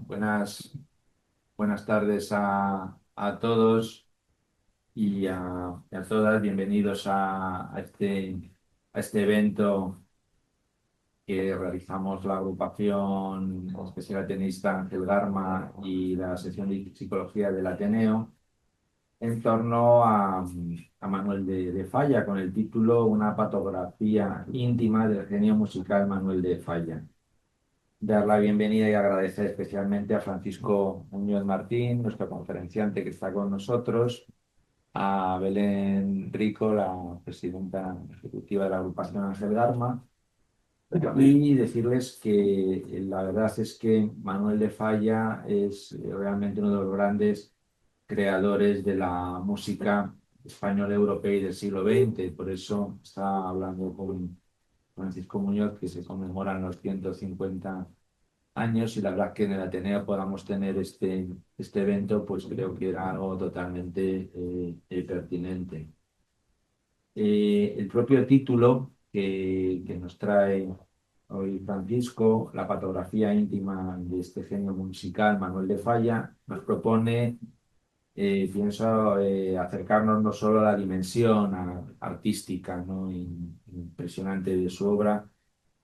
Buenas tardes a todos y a todas. Bienvenidos a este evento que realizamos la agrupación especial tenista Ángel Garma y la sección de psicología del Ateneo en torno a Manuel de Falla con el título Una patografía íntima del genio musical Manuel de Falla. Dar la bienvenida y agradecer especialmente a Francisco Muñoz Martín, nuestro conferenciante que está con nosotros, a Belén Rico, la presidenta ejecutiva de la agrupación Ángel Garma, y decirles que la verdad es que Manuel de Falla es realmente uno de los grandes creadores de la música española, europea y del siglo XX. Por eso está hablando con Francisco Muñoz, que se conmemoran los 150 años, y la verdad que en el Ateneo podamos tener este evento, pues creo que era algo totalmente pertinente. El propio título que nos trae hoy Francisco, La patografía íntima de este genio musical, Manuel de Falla, nos propone, pienso, acercarnos no solo a la dimensión artística, ¿no? Impresionante de su obra,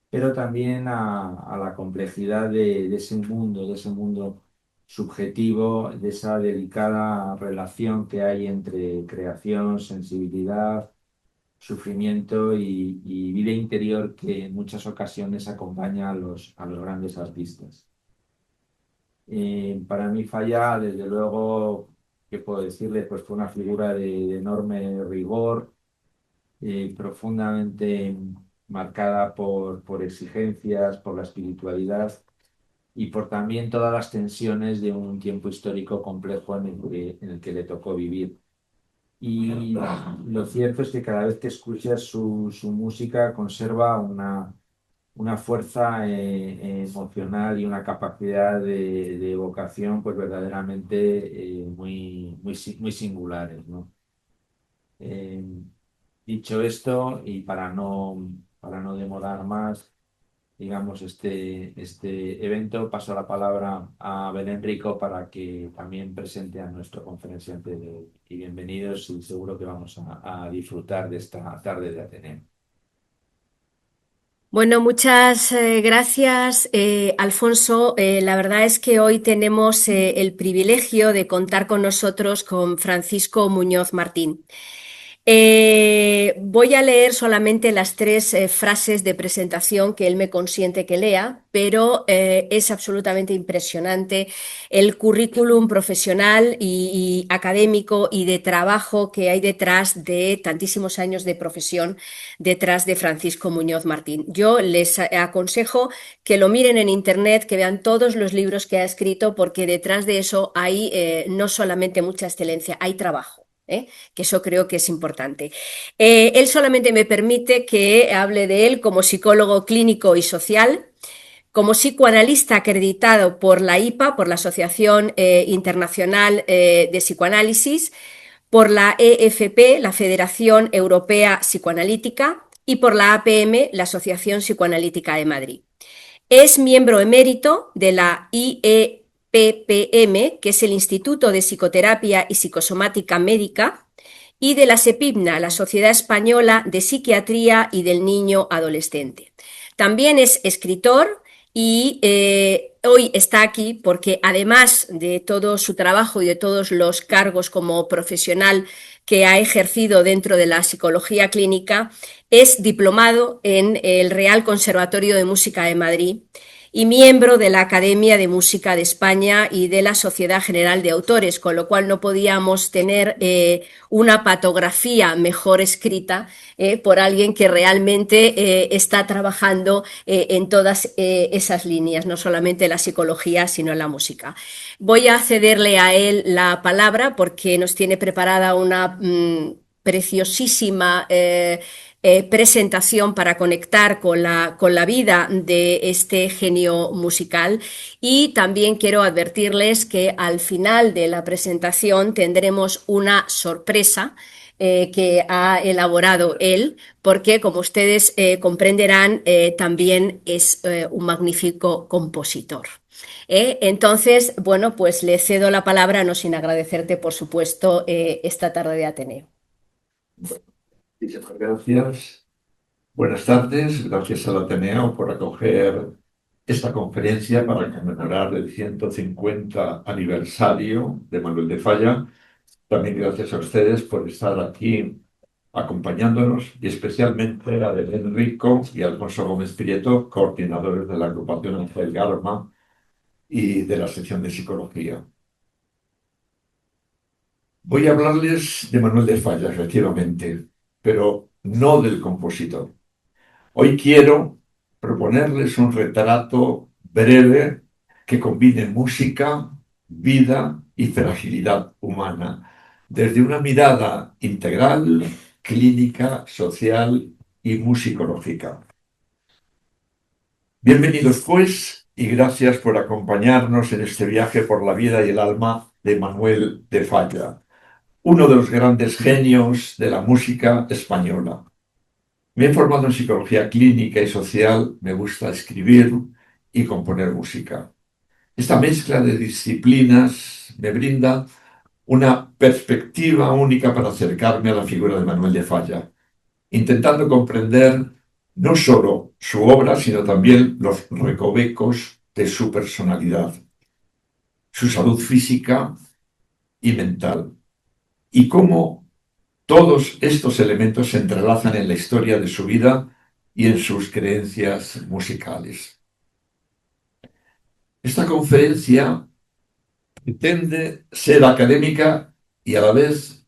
pero también a la complejidad de ese mundo subjetivo, de esa delicada relación que hay entre creación, sensibilidad, sufrimiento y vida interior que en muchas ocasiones acompaña a los grandes artistas. Para mí Falla, desde luego, ¿qué puedo decirle? Pues fue una figura de enorme rigor, profundamente marcada por exigencias, por la espiritualidad y por también todas las tensiones de un tiempo histórico complejo en el que le tocó vivir. Y lo cierto es que cada vez que escuchas su música conserva una fuerza emocional y una capacidad de evocación pues verdaderamente muy singulares, ¿no? Eh, Dicho esto, y para no demorar más, digamos, este evento, paso la palabra a Belén Rico para que también presente a nuestro conferenciante y bienvenidos, y seguro que vamos a disfrutar de esta tarde de Ateneo. Bueno, muchas gracias, Alfonso. La verdad es que hoy tenemos el privilegio de contar con nosotros con Francisco Muñoz Martín. Voy a leer solamente las tres frases de presentación que él me consiente que lea, pero es absolutamente impresionante el currículum profesional y académico y de trabajo que hay detrás de tantísimos años de profesión detrás de Francisco Muñoz Martín. Yo les aconsejo que lo miren en internet, que vean todos los libros que ha escrito, porque detrás de eso hay no solamente mucha excelencia, hay trabajo. Que eso creo que es importante. Él solamente me permite que hable de él como psicólogo clínico y social, como psicoanalista acreditado por la IPA, por la Asociación Internacional de Psicoanálisis, por la EFP, la Federación Europea Psicoanalítica, y por la APM, la Asociación Psicoanalítica de Madrid. Es miembro emérito de la IEPPM, que es el Instituto de Psicoterapia y Psicosomática Médica, y de la SEPIMNA, la Sociedad Española de Psiquiatría y del Niño Adolescente. También es escritor y hoy está aquí porque, además de todo su trabajo y de todos los cargos como profesional que ha ejercido dentro de la psicología clínica, es diplomado en el Real Conservatorio de Música de Madrid y miembro de la Academia de Música de España y de la Sociedad General de Autores, con lo cual no podíamos tener una patografía mejor escrita por alguien que realmente está trabajando en todas esas líneas, no solamente la psicología, sino la música. Voy a cederle a él la palabra porque nos tiene preparada una preciosísima presentación para conectar con la vida de este genio musical, y también quiero advertirles que al final de la presentación tendremos una sorpresa que ha elaborado él, porque como ustedes comprenderán, también es un magnífico compositor. Entonces, bueno, pues le cedo la palabra, no sin agradecerte, por supuesto, esta tarde de Ateneo. Muchísimas gracias. Buenas tardes. Gracias al Ateneo por acoger esta conferencia para conmemorar el 150 aniversario de Manuel de Falla. También gracias a ustedes por estar aquí acompañándonos y especialmente a Belén Rico y a Alfonso Gómez Prieto, coordinadores de la agrupación Ángel Garma y de la sección de psicología. Voy a hablarles de Manuel de Falla, efectivamente, pero no del compositor. Hoy quiero proponerles un retrato breve que combine música, vida y fragilidad humana, desde una mirada integral, clínica, social y musicológica. Bienvenidos, pues, y gracias por acompañarnos en este viaje por la vida y el alma de Manuel de Falla, uno de los grandes genios de la música española. Me he formado en psicología clínica y social, me gusta escribir y componer música. Esta mezcla de disciplinas me brinda una perspectiva única para acercarme a la figura de Manuel de Falla, intentando comprender no solo su obra, sino también los recovecos de su personalidad, su salud física y mental, y cómo todos estos elementos se entrelazan en la historia de su vida y en sus creencias musicales. Esta conferencia pretende ser académica y a la vez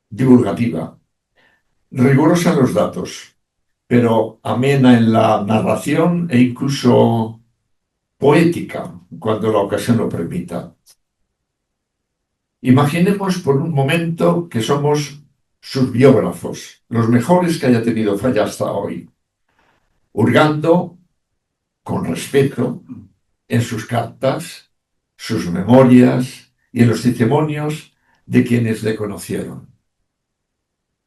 divulgativa, rigurosa en los datos, pero amena en la narración e incluso poética cuando la ocasión lo permita. Imaginemos por un momento que somos sus biógrafos, los mejores que haya tenido Falla hasta hoy, hurgando con respeto en sus cartas, sus memorias y en los testimonios de quienes le conocieron.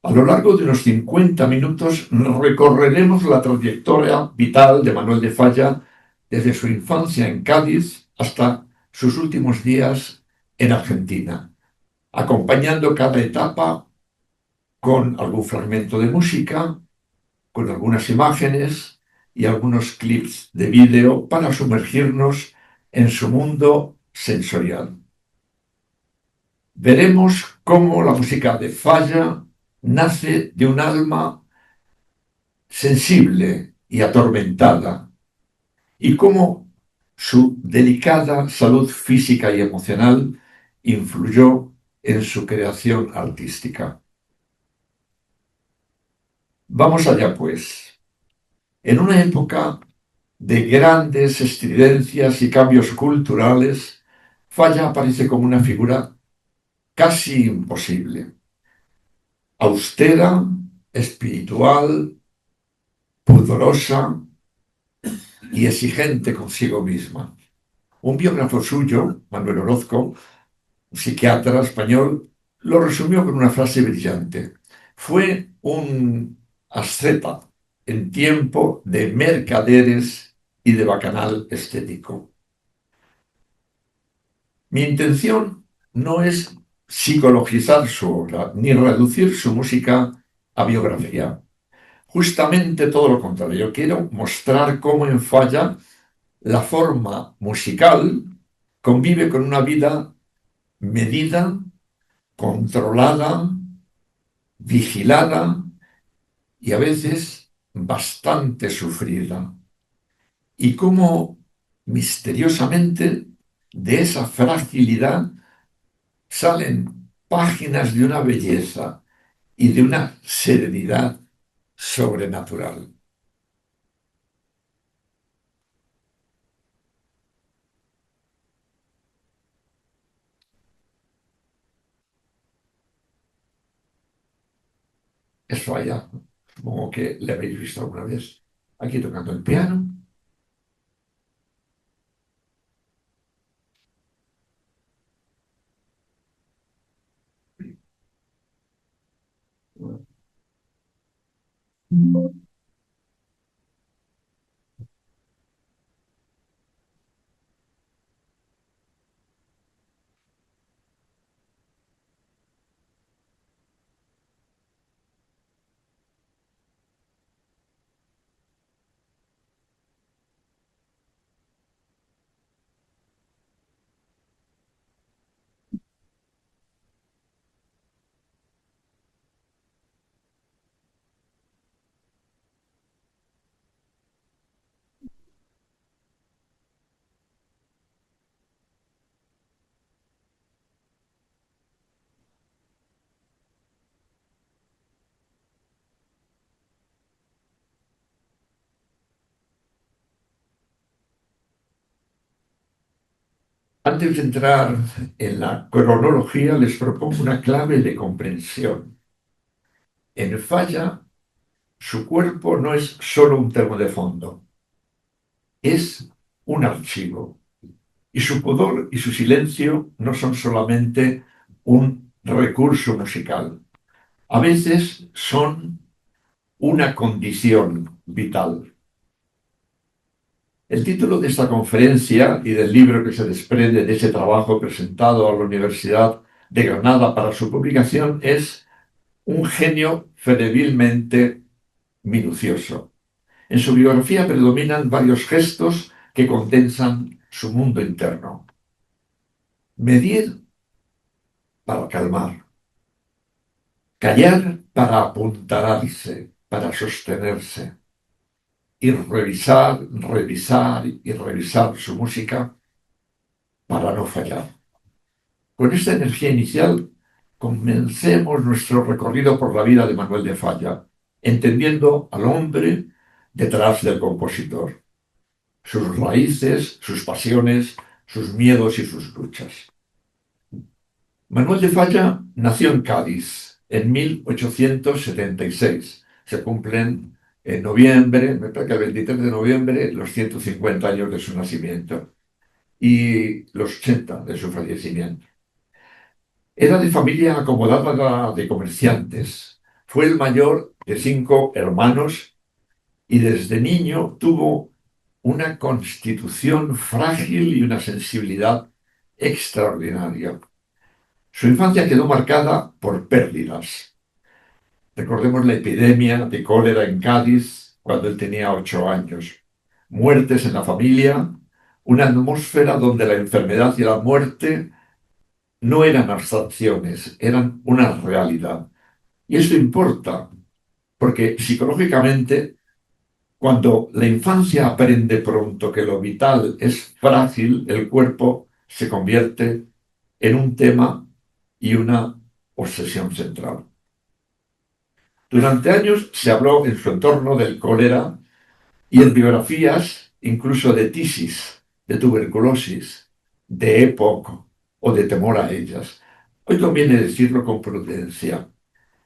A lo largo de unos 50 minutos recorreremos la trayectoria vital de Manuel de Falla desde su infancia en Cádiz hasta sus últimos días en Argentina, acompañando cada etapa con algún fragmento de música, con algunas imágenes y algunos clips de vídeo para sumergirnos en su mundo sensorial. Veremos cómo la música de Falla nace de un alma sensible y atormentada, y cómo su delicada salud física y emocional influyó en su creación artística. Vamos allá, pues. En una época de grandes estridencias y cambios culturales, Falla aparece como una figura casi imposible, austera, espiritual, pudorosa y exigente consigo misma. Un biógrafo suyo, Manuel Orozco, un psiquiatra español, lo resumió con una frase brillante. Fue un asceta en tiempo de mercaderes y de bacanal estético. Mi intención no es psicologizar su obra, ni reducir su música a biografía. Justamente todo lo contrario. Quiero mostrar cómo en Falla la forma musical convive con una vida medida, controlada, vigilada y a veces bastante sufrida. Y cómo misteriosamente de esa fragilidad salen páginas de una belleza y de una serenidad sobrenatural. Es Falla, supongo que le habéis visto alguna vez aquí tocando el piano. Antes de entrar en la cronología, les propongo una clave de comprensión. En Falla, su cuerpo no es solo un telón de fondo, es un archivo. Y su pudor y su silencio no son solamente un recurso musical. A veces son una condición vital. El título de esta conferencia y del libro que se desprende de ese trabajo presentado a la Universidad de Granada para su publicación es Un genio febrilemente minucioso. En su biografía predominan varios gestos que condensan su mundo interno. Medir para calmar, callar para apuntalarse, para sostenerse, y revisar, revisar y revisar su música para no fallar. Con esta energía inicial, comencemos nuestro recorrido por la vida de Manuel de Falla, entendiendo al hombre detrás del compositor, sus raíces, sus pasiones, sus miedos y sus luchas. Manuel de Falla nació en Cádiz en 1876. Se cumplen en noviembre, me parece que el 23 de noviembre, los 150 años de su nacimiento y los 80 de su fallecimiento. Era de familia acomodada de comerciantes. Fue el mayor de 5 hermanos y desde niño tuvo una constitución frágil y una sensibilidad extraordinaria. Su infancia quedó marcada por pérdidas. Recordemos la epidemia de cólera en Cádiz cuando él tenía 8 años. Muertes en la familia, una atmósfera donde la enfermedad y la muerte no eran abstracciones, eran una realidad. Y esto importa, porque psicológicamente, cuando la infancia aprende pronto que lo vital es frágil, el cuerpo se convierte en un tema y una obsesión central. Durante años se habló en su entorno del cólera y en biografías incluso de tisis, de tuberculosis, de época o de temor a ellas. Hoy conviene decirlo con prudencia,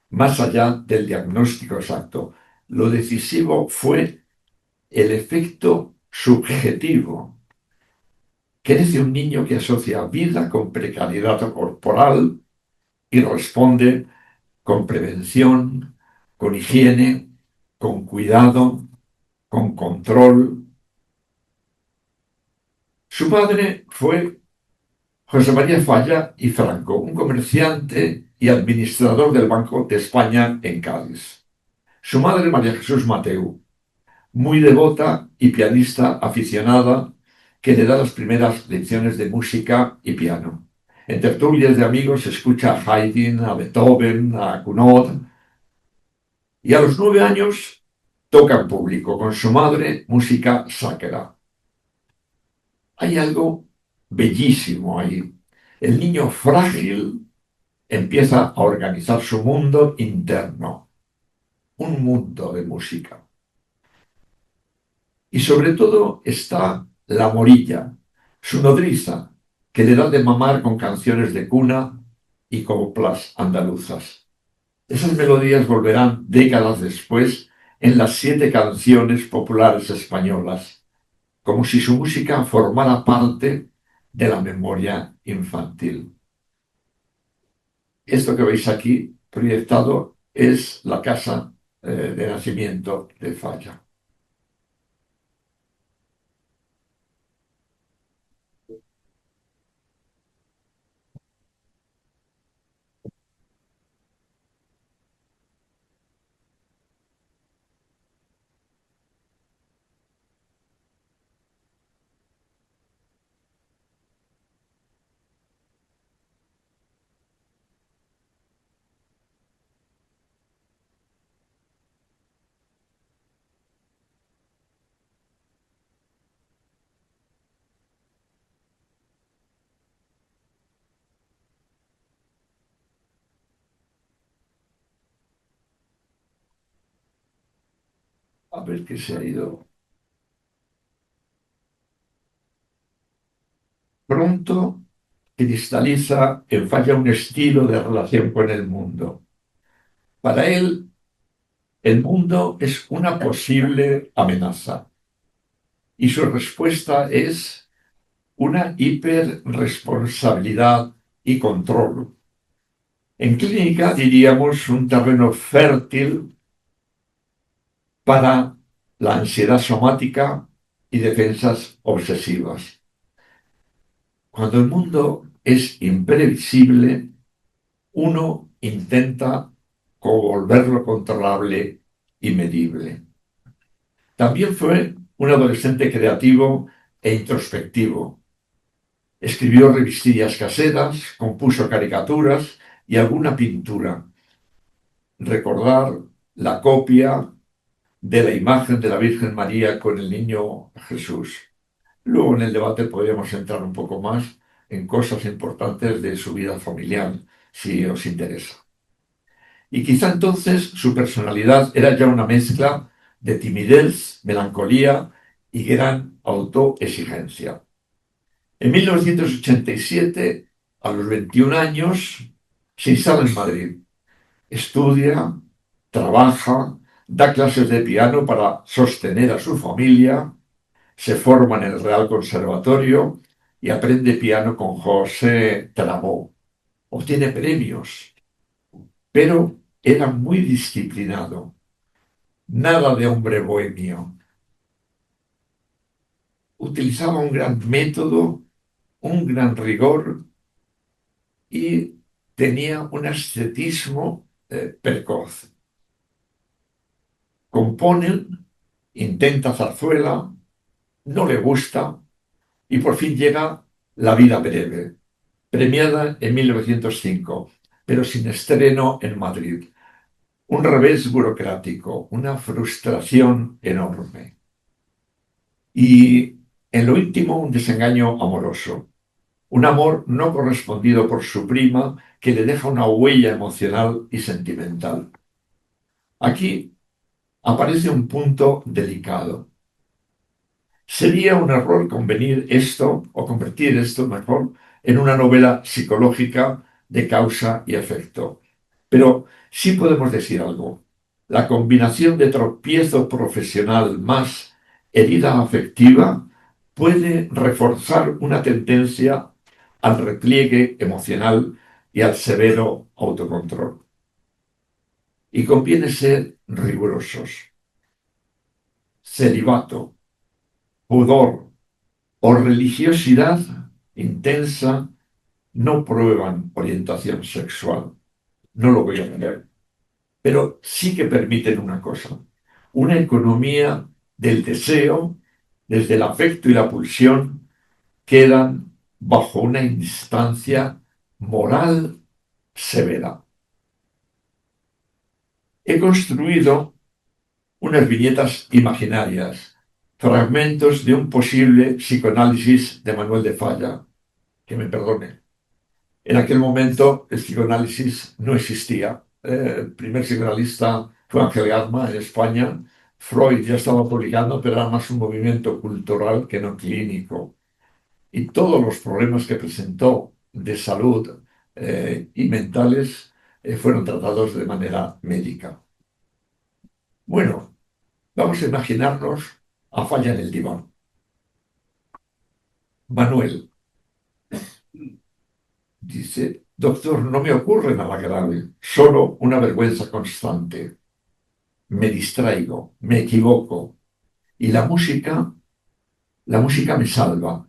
más allá del diagnóstico exacto. Lo decisivo fue el efecto subjetivo. Crece un niño que asocia vida con precariedad corporal y responde con prevención, con higiene, con cuidado, con control. Su padre fue José María Falla y Franco, un comerciante y administrador del Banco de España en Cádiz. Su madre, María Jesús Mateu, muy devota y pianista aficionada, que le da las primeras lecciones de música y piano. En tertulias de amigos se escucha a Haydn, a Beethoven, a Gounod, y a los 9 años toca en público con su madre música sacra. Hay algo bellísimo ahí. El niño frágil empieza a organizar su mundo interno, un mundo de música. Y sobre todo está la morilla, su nodriza, que le da de mamar con canciones de cuna y coplas andaluzas. Esas melodías volverán décadas después en las 7 canciones populares españolas, como si su música formara parte de la memoria infantil. Esto que veis aquí proyectado es la casa de nacimiento de Falla. A ver qué se ha ido. Pronto cristaliza en Falla un estilo de relación con el mundo. Para él, el mundo es una posible amenaza y su respuesta es una hiperresponsabilidad y control. En clínica diríamos un terreno fértil para la ansiedad somática y defensas obsesivas. Cuando el mundo es imprevisible, uno intenta volverlo controlable y medible. También fue un adolescente creativo e introspectivo. Escribió revistillas caseras, compuso caricaturas y alguna pintura. Recordar la copia de la imagen de la Virgen María con el niño Jesús. Luego en el debate podríamos entrar un poco más en cosas importantes de su vida familiar, si os interesa. Y quizá entonces su personalidad era ya una mezcla de timidez, melancolía y gran autoexigencia. En 1987, a los 21 años, se instala en Madrid. Estudia, trabaja, da clases de piano para sostener a su familia, se forma en el Real Conservatorio y aprende piano con José Tramó. Obtiene premios, pero era muy disciplinado. Nada de hombre bohemio. Utilizaba un gran método, un gran rigor y tenía un ascetismo precoz. Compone, intenta zarzuela, no le gusta y por fin llega La vida breve, premiada en 1905, pero sin estreno en Madrid. Un revés burocrático, una frustración enorme. Y en lo íntimo un desengaño amoroso. Un amor no correspondido por su prima que le deja una huella emocional y sentimental. Aquí aparece un punto delicado. Sería un error convenir esto, o convertir esto mejor, en una novela psicológica de causa y efecto. Pero sí podemos decir algo. La combinación de tropiezo profesional más herida afectiva puede reforzar una tendencia al repliegue emocional y al severo autocontrol. Y conviene ser rigurosos. Celibato, pudor o religiosidad intensa no prueban orientación sexual. No lo voy a negar. Pero sí que permiten una cosa, una economía del deseo, desde el afecto y la pulsión, quedan bajo una instancia moral severa. He construido unas viñetas imaginarias, fragmentos de un posible psicoanálisis de Manuel de Falla, que me perdone. En aquel momento el psicoanálisis no existía. El primer psicoanalista fue Ángel Garma en España. Freud ya estaba publicando, pero era más un movimiento cultural que no clínico. Y todos los problemas que presentó de salud y mentales fueron tratados de manera médica. Bueno, vamos a imaginarnos a Falla en el diván. Manuel dice, doctor, no me ocurre nada grave, solo una vergüenza constante. me distraigo, me equivoco. Y la música me salva,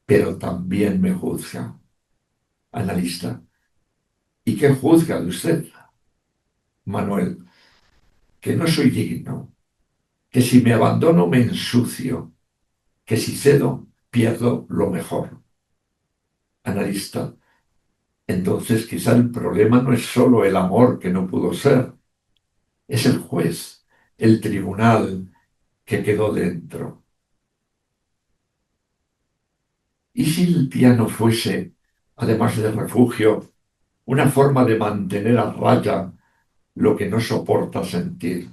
pero también me juzga. Analista. ¿Y qué juzga de usted, Manuel? Que no soy digno, que si me abandono me ensucio, que si cedo pierdo lo mejor. Analista. Entonces quizá el problema no es solo el amor que no pudo ser, es el juez, el tribunal que quedó dentro. ¿Y si el piano fuese, además de refugio, una forma de mantener a raya lo que no soporta sentir?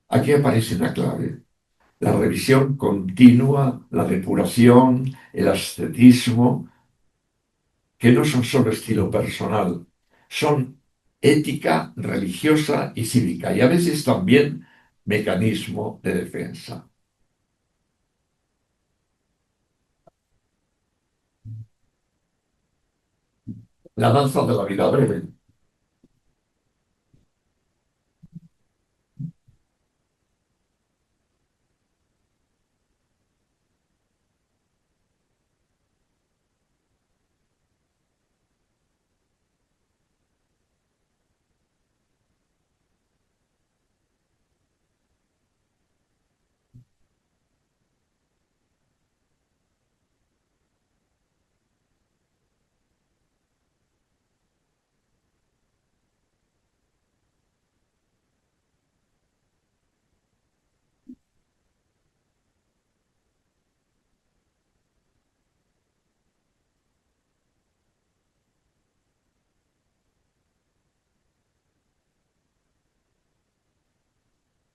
Aquí aparece una clave: la revisión continua, la depuración, el ascetismo, que no son solo estilo personal, son ética religiosa y cívica, y a veces también mecanismo de defensa. La danza de la vida breve.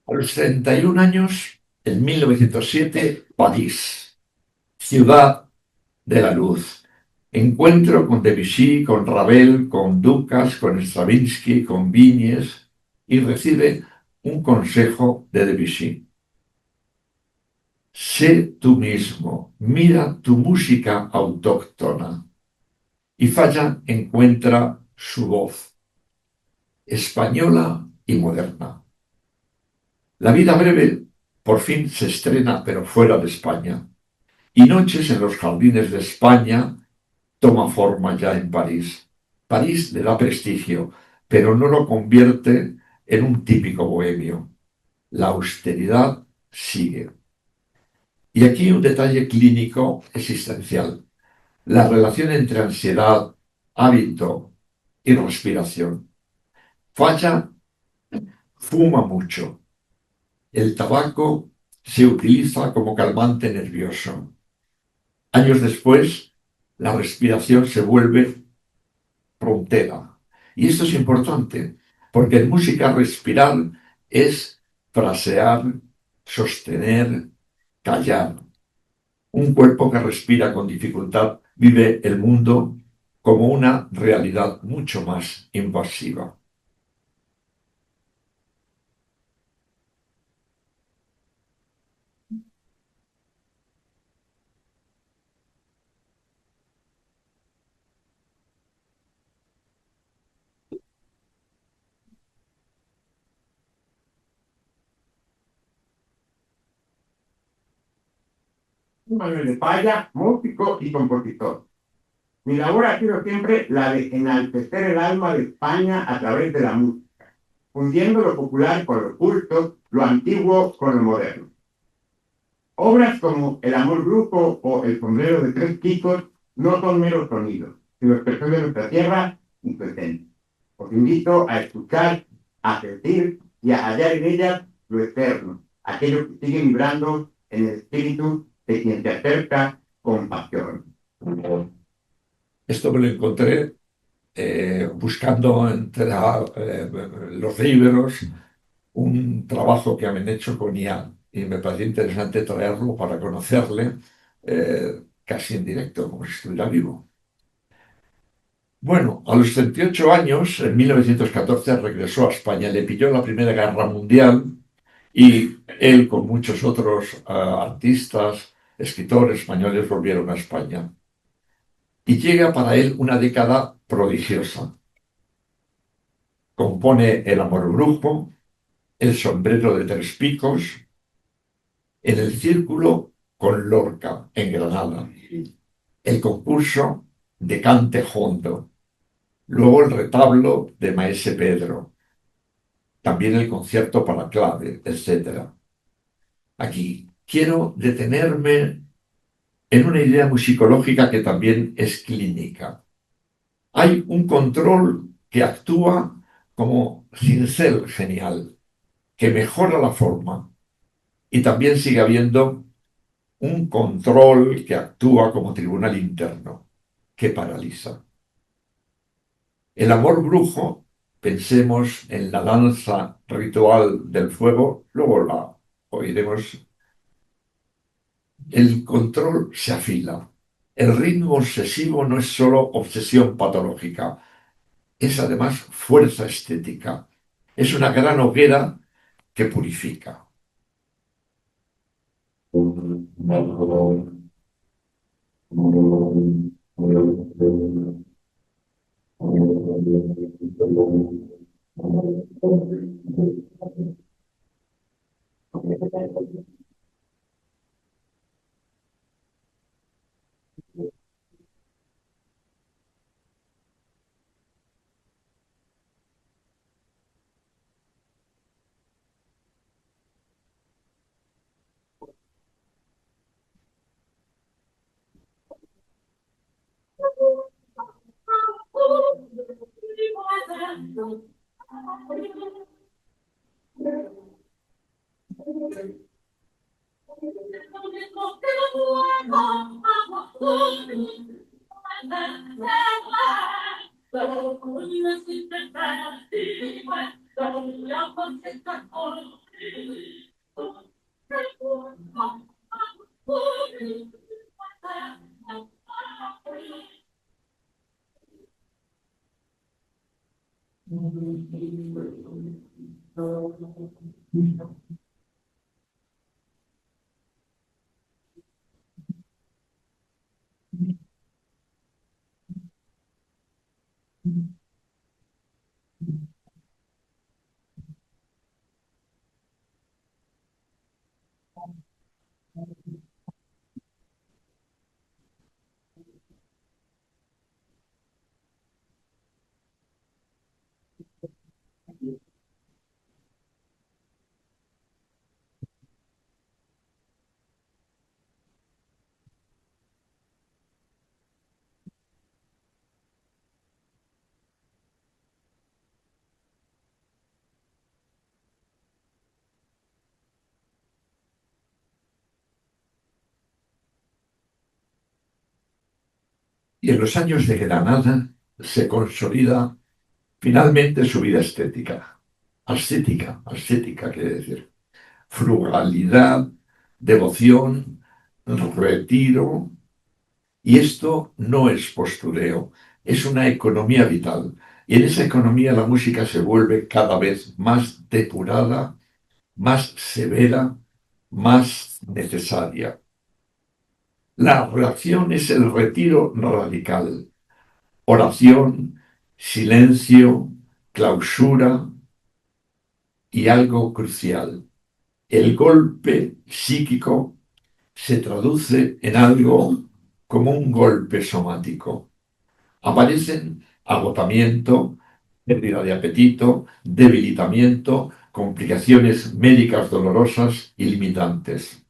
A los 31 años, en 1907, París, ciudad de la luz. Encuentro con Debussy, con Ravel, con Dukas, con Stravinsky, con Viñes, y recibe un consejo de Debussy. Sé tú mismo, mira tu música autóctona. Y Falla encuentra su voz, española y moderna. La vida breve por fin se estrena, pero fuera de España. Y Noches en los jardines de España toma forma ya en París. París le da prestigio, pero no lo convierte en un típico bohemio. La austeridad sigue. Y aquí un detalle clínico existencial: la relación entre ansiedad, hábito y respiración. Falla fuma mucho. El tabaco se utiliza como calmante nervioso. Años después, la respiración se vuelve frontera. Y esto es importante, porque en música respirar es frasear, sostener, callar. Un cuerpo que respira con dificultad vive el mundo como una realidad mucho más invasiva. Manuel de Falla, músico y compositor. Mi labor ha sido siempre la de enaltecer el alma de España a través de la música, fundiendo lo popular con lo culto, lo antiguo con lo moderno. Obras como El amor brujo o El sombrero de tres picos no son meros sonidos, sino expresión de nuestra tierra y su esencia. Os invito a escuchar, a sentir y a hallar en ellas lo eterno, aquello que sigue vibrando en el espíritu de quien se acerca con pasión. Esto me lo encontré buscando entre los libros un trabajo que han hecho con Ian, y me pareció interesante traerlo para conocerle casi en directo, como si estuviera vivo. Bueno, a los 38 años, en 1914, regresó a España. Le pilló la Primera Guerra Mundial y él, con muchos otros artistas, escritores españoles, volvieron a España. Y llega para él una década prodigiosa. compone El amor brujo, El sombrero de tres picos, En el círculo con Lorca, en Granada, el concurso de Cante Jondo, luego el retablo de Maese Pedro, también el concierto para clave, etc. Aquí quiero detenerme en una idea musicológica que también es clínica. Hay un control que actúa como cincel genial, que mejora la forma, y también sigue habiendo un control que actúa como tribunal interno, que paraliza. El amor brujo, pensemos en la danza ritual del fuego, luego la oiremos. El control se afila. El ritmo obsesivo no es solo obsesión patológica, es además fuerza estética. Es una gran hoguera que purifica. Y en los años de Granada se consolida finalmente su vida estética. Ascética quiere decir. Frugalidad, devoción, retiro. Y esto no es postureo, es una economía vital. Y en esa economía la música se vuelve cada vez más depurada, más severa, más necesaria. La reacción es el retiro radical. Oración, silencio, clausura y algo crucial. El golpe psíquico se traduce en algo como un golpe somático. Aparecen agotamiento, pérdida de apetito, debilitamiento, complicaciones médicas dolorosas y limitantes.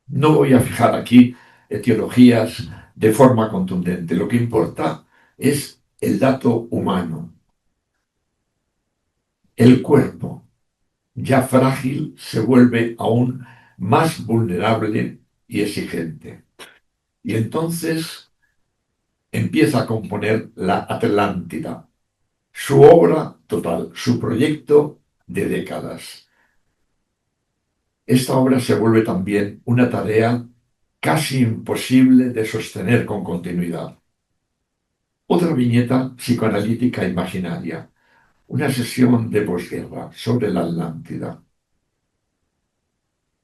No voy a fijar aquí etiologías de forma contundente. Lo que importa es el dato humano. El cuerpo, ya frágil, se vuelve aún más vulnerable y exigente. Y entonces empieza a componer la Atlántida, su obra total, su proyecto de décadas. Esta obra se vuelve también una tarea casi imposible de sostener con continuidad. Otra viñeta psicoanalítica imaginaria, una sesión de posguerra sobre la Atlántida.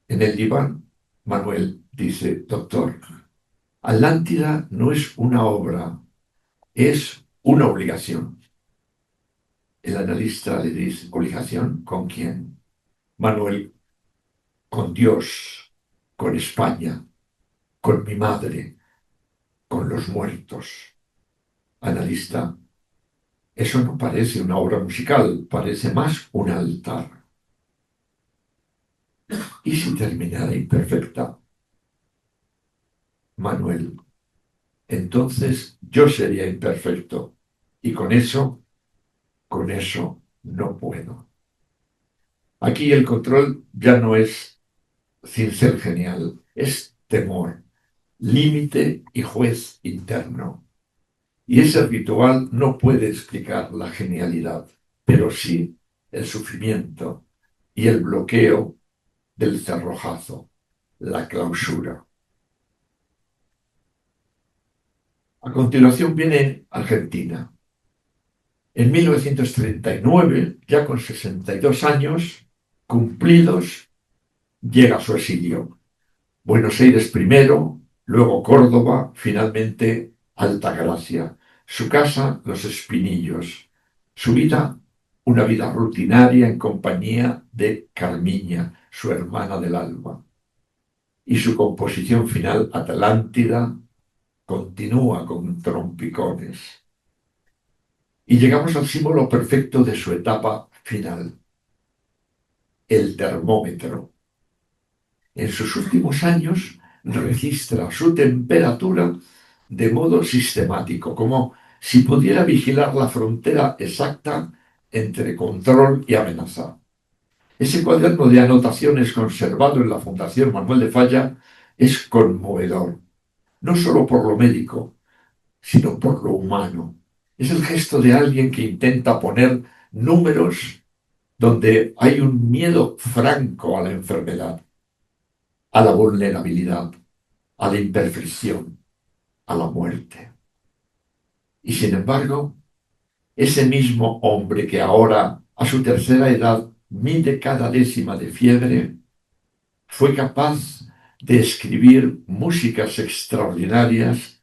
En el diván, Manuel dice: doctor, Atlántida no es una obra, es una obligación. El analista le dice, ¿obligación? ¿Con quién? Manuel, con Dios, con España, con mi madre, con los muertos. Analista, eso no parece una obra musical, parece más un altar. ¿Y si terminara imperfecta? Manuel, entonces yo sería imperfecto. Y con eso no puedo. Aquí el control ya no es cincel genial, es temor, límite y juez interno. Y ese ritual no puede explicar la genialidad, pero sí el sufrimiento y el bloqueo del cerrojazo, la clausura. A continuación viene Argentina. En 1939, ya con 62 años cumplidos, llega a su exilio. Buenos Aires primero, luego Córdoba, finalmente Altagracia. Su casa, Los Espinillos. Su vida, una vida rutinaria en compañía de Carmiña, su hermana del alma. Y su composición final, Atlántida, continúa con trompicones. Y llegamos al símbolo perfecto de su etapa final, el termómetro. En sus últimos años registra su temperatura de modo sistemático, como si pudiera vigilar la frontera exacta entre control y amenaza. Ese cuaderno de anotaciones conservado en la Fundación Manuel de Falla es conmovedor, no solo por lo médico, sino por lo humano. Es el gesto de alguien que intenta poner números donde hay un miedo franco a la enfermedad, a la vulnerabilidad, a la imperfección, a la muerte. Y sin embargo, ese mismo hombre que ahora, a su tercera edad, mide cada décima de fiebre, fue capaz de escribir músicas extraordinarias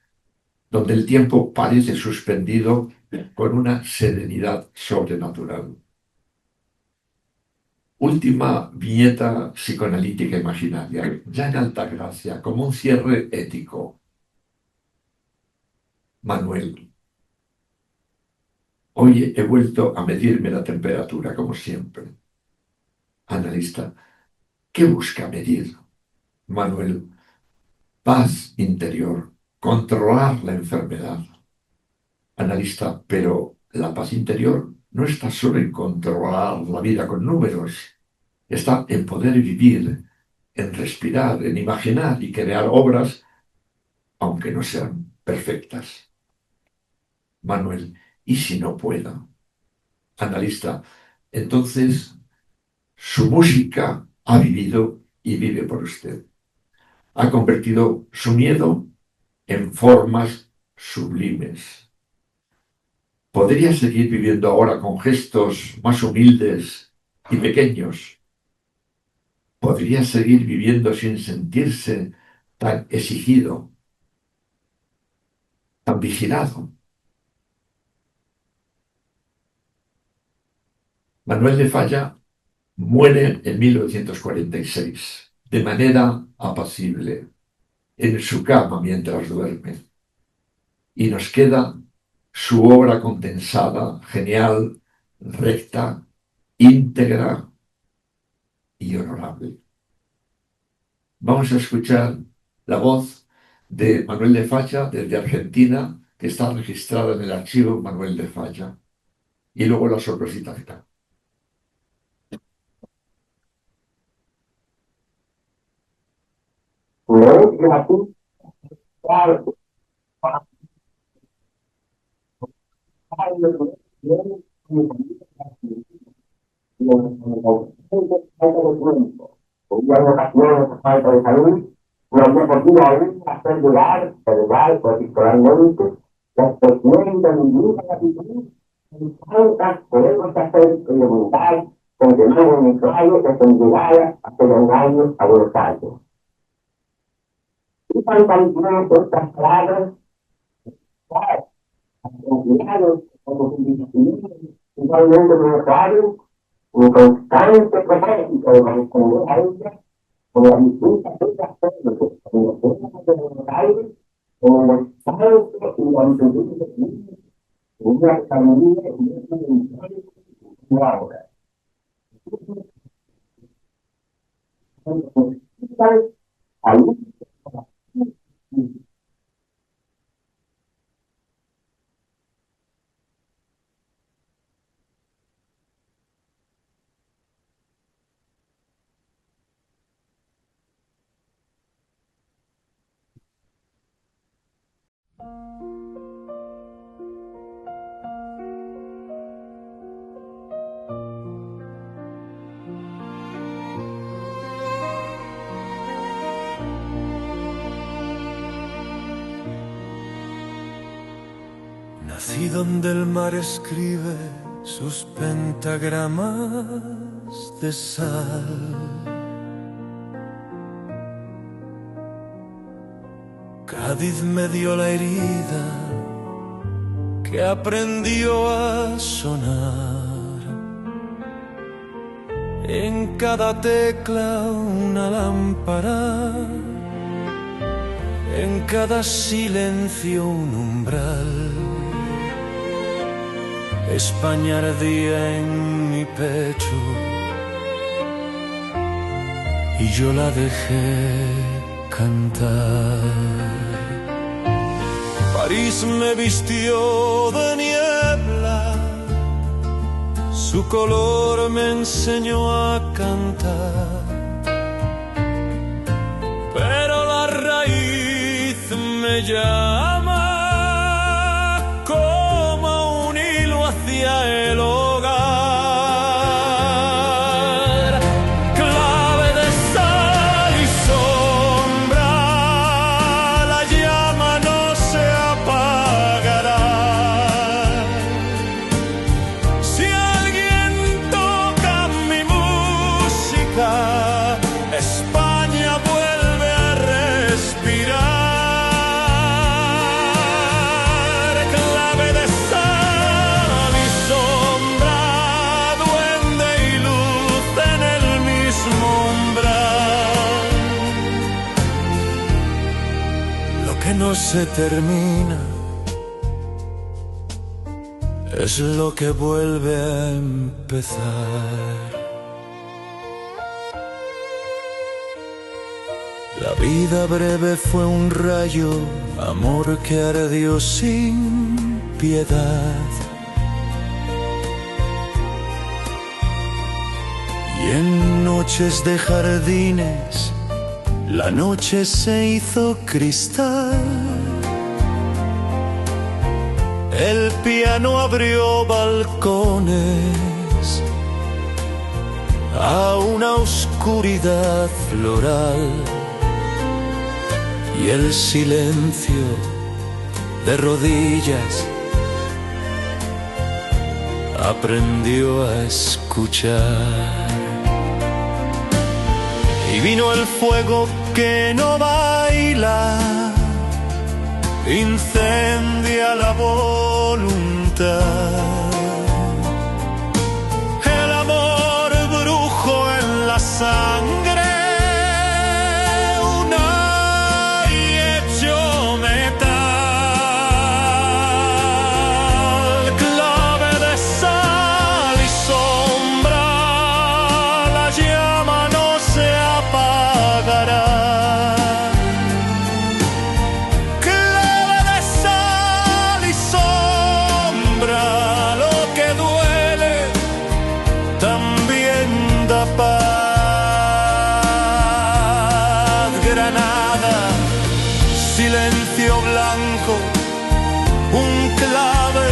donde el tiempo parece suspendido con una serenidad sobrenatural. Última viñeta psicoanalítica imaginaria, ya en Altagracia, como un cierre ético. Manuel, hoy he vuelto a medirme la temperatura, como siempre. Analista, ¿qué busca medir? Manuel, paz interior, controlar la enfermedad. Analista, pero la paz interior no está solo en controlar la vida con números, está en poder vivir, en respirar, en imaginar y crear obras, aunque no sean perfectas. Manuel, ¿y si no puedo? Analista, entonces su música ha vivido y vive por usted. Ha convertido su miedo en formas sublimes. ¿Podría seguir viviendo ahora con gestos más humildes y pequeños? ¿Podría seguir viviendo sin sentirse tan exigido, tan vigilado? Manuel de Falla muere en 1946, de manera apacible, en su cama mientras duerme. Y nos queda su obra condensada, genial, recta, íntegra y honorable. Vamos a escuchar la voz de Manuel de Falla desde Argentina, que está registrada en el archivo Manuel de Falla. Y luego la sorpresita final. Falta de salud, no había podido aún hacer llegar, cerebral, particularmente, la expresión de mi vida gratitud en tantas podemos hacer elemental, con que no en mi calle que se llegara hace 2 años a Buenos Aires. Y tan cantidad estas palabras, confiados como indisciplinados, igualmente como padre, un constante propósito de responder a ella con la distintas otras cosas, en los temas de los aires, en el estado y la integridad de niños, una familia y una ahora. Ahí, Nací donde el mar escribe sus pentagramas de sal. Cádiz me dio la herida que aprendió a sonar. En cada tecla una lámpara, en cada silencio un umbral. España ardía en mi pecho y yo la dejé cantar. París me vistió de niebla, su color me enseñó a cantar, pero la raíz me llama como un hilo hacia el hogar. Clave de sal y sombra, la llama no se apagará. Si alguien toca mi música, España vuelve a respirar. Clave de sal y sombra, duende y luz en el mismo umbral. Lo que no se termina es lo que vuelve a empezar. La vida breve fue un rayo, amor que ardió sin piedad. Y en noches de jardines, la noche se hizo cristal. El piano abrió balcones a una oscuridad floral. Y el silencio de rodillas aprendió a escuchar. Y vino el fuego que no baila, incendia la voluntad. El amor brujo en la sangre, silencio blanco, un clave,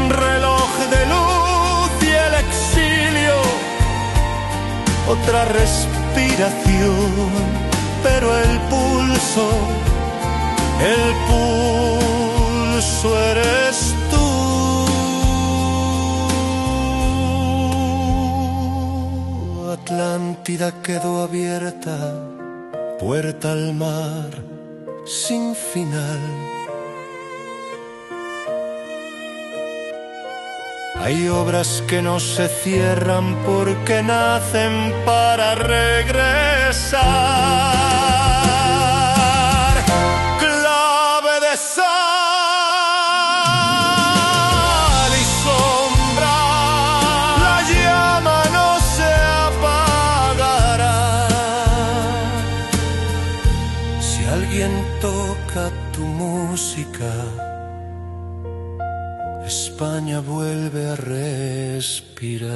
reloj de luz y el exilio, otra respiración, pero el pulso eres tú. Atlántida quedó abierta, puerta al mar sin final. Hay obras que no se cierran porque nacen para regresar. Clave de sal y sombra, la llama no se apagará. Si alguien toca tu música, España vuelve a respirar.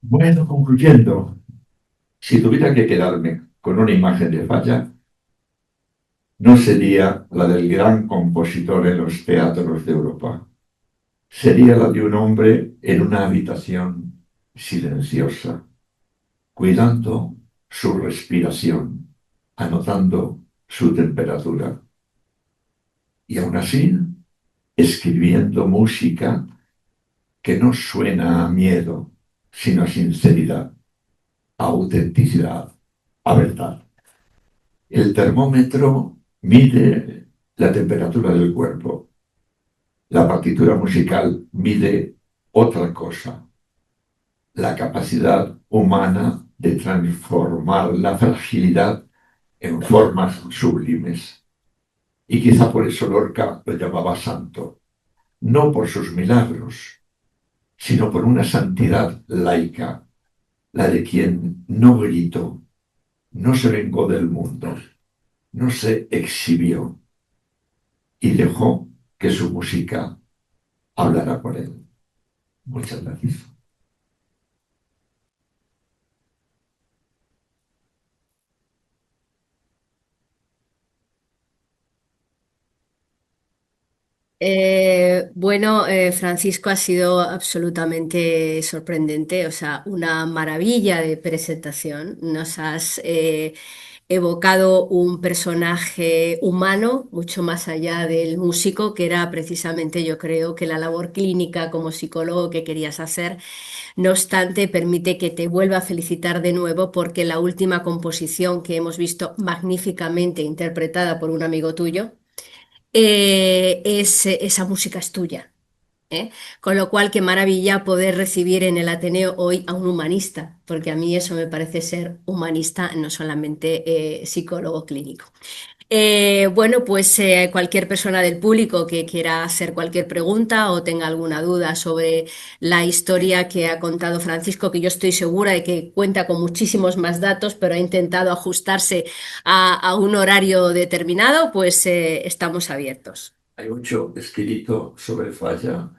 Bueno, concluyendo, si tuviera que quedarme con una imagen de Falla, no sería la del gran compositor en los teatros de Europa. Sería la de un hombre en una habitación silenciosa, cuidando su respiración, anotando su temperatura. Y aún así, escribiendo música que no suena a miedo, sino a sinceridad, a autenticidad, a verdad. El termómetro mide la temperatura del cuerpo. La partitura musical mide otra cosa, la capacidad humana de transformar la fragilidad en formas sublimes. Y quizá por eso Lorca lo llamaba santo, no por sus milagros, sino por una santidad laica, la de quien no gritó, no se vengó del mundo, no se exhibió y dejó que su música hablara por él. Muchas gracias. Bueno, Francisco, ha sido absolutamente sorprendente, o sea, una maravilla de presentación. Nos has evocado un personaje humano, mucho más allá del músico, que era precisamente, yo creo, que la labor clínica como psicólogo que querías hacer. No obstante, permite que te vuelva a felicitar de nuevo porque la última composición que hemos visto magníficamente interpretada por un amigo tuyo, esa música es tuya. ¿Eh? Con lo cual, qué maravilla poder recibir en el Ateneo hoy a un humanista, porque a mí eso me parece ser humanista, no solamente psicólogo clínico. Bueno, pues cualquier persona del público que quiera hacer cualquier pregunta o tenga alguna duda sobre la historia que ha contado Francisco, que yo estoy segura de que cuenta con muchísimos más datos, pero ha intentado ajustarse a un horario determinado, pues estamos abiertos. Hay mucho escrito sobre Falla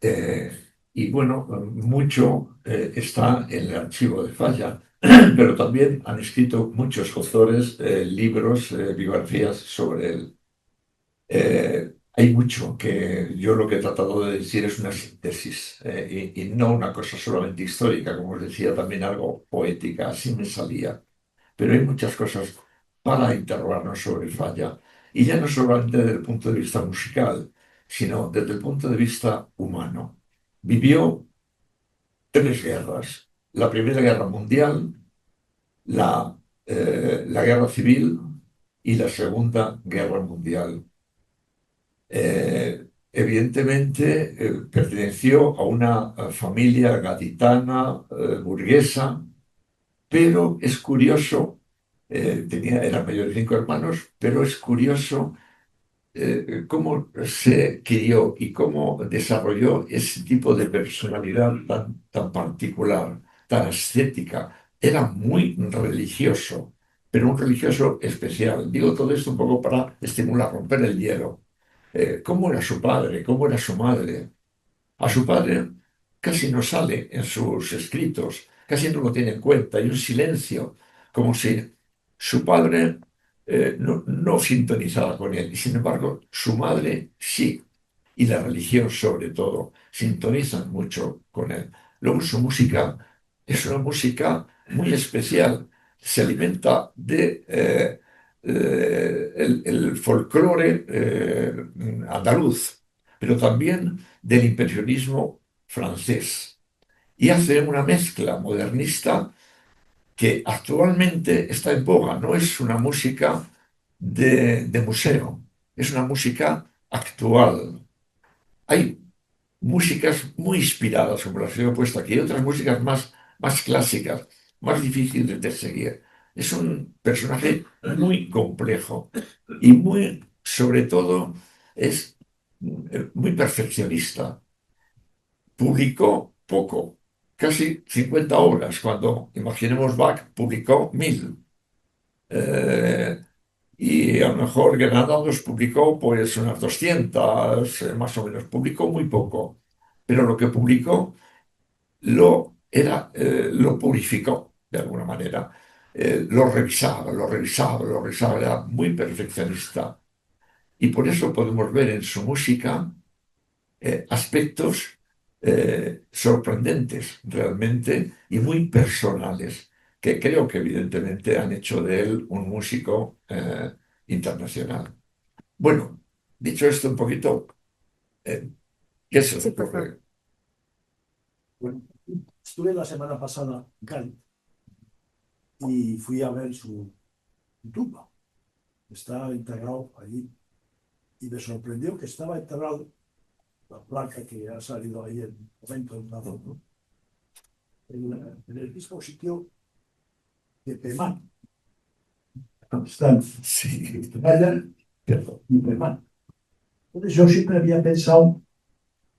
eh, y bueno, mucho está en el archivo de Falla, pero también han escrito muchos autores libros, biografías sobre él. Hay mucho que yo lo que he tratado de decir es una síntesis y no una cosa solamente histórica, como os decía, también algo poética, así me salía. Pero hay muchas cosas para interrogarnos sobre Falla. Y ya no solamente desde el punto de vista musical, sino desde el punto de vista humano. Vivió tres guerras. La Primera Guerra Mundial, la Guerra Civil y la Segunda Guerra Mundial. Evidentemente, perteneció a una familia gaditana, burguesa, pero es curioso, era mayor de cinco hermanos, pero es curioso cómo se crió y cómo desarrolló ese tipo de personalidad tan particular, tan ascética. Era muy religioso, pero un religioso especial. Digo todo esto un poco para estimular, romper el hielo. ¿Cómo era su padre? ¿Cómo era su madre? A su padre casi no sale en sus escritos, casi no lo tiene en cuenta. Hay un silencio, como si su padre no sintonizaba con él. Y sin embargo, su madre sí, y la religión sobre todo, sintonizan mucho con él. Luego su música es una música muy especial, se alimenta de el folclore andaluz, pero también del impresionismo francés. Y hace una mezcla modernista que actualmente está en boga. No es una música de museo, es una música actual. Hay músicas muy inspiradas, como las que he puesto aquí, y otras músicas más clásicas, más difíciles de seguir. Es un personaje muy complejo y muy, sobre todo, es muy perfeccionista. Publicó poco, casi 50 obras, cuando, imaginemos, Bach publicó 1000. Eh, y a lo mejor Granados publicó pues unas 200, más o menos. Publicó muy poco, pero lo que publicó lo purificó de alguna manera. Lo revisaba, era muy perfeccionista. Y por eso podemos ver en su música aspectos sorprendentes realmente y muy personales, que creo que evidentemente han hecho de él un músico internacional. Bueno, dicho esto un poquito, eh, ¿qué se os Sí, por favor. ocurre? Bueno, estuve la semana pasada en Cádiz y fui a ver su tumba. Está enterrado allí y me sorprendió que estaba enterrado la placa que ha salido ahí en un momento en una foto, en el mismo sitio que Pemán. Están Sí, Maya y Pemán. Entonces yo siempre había pensado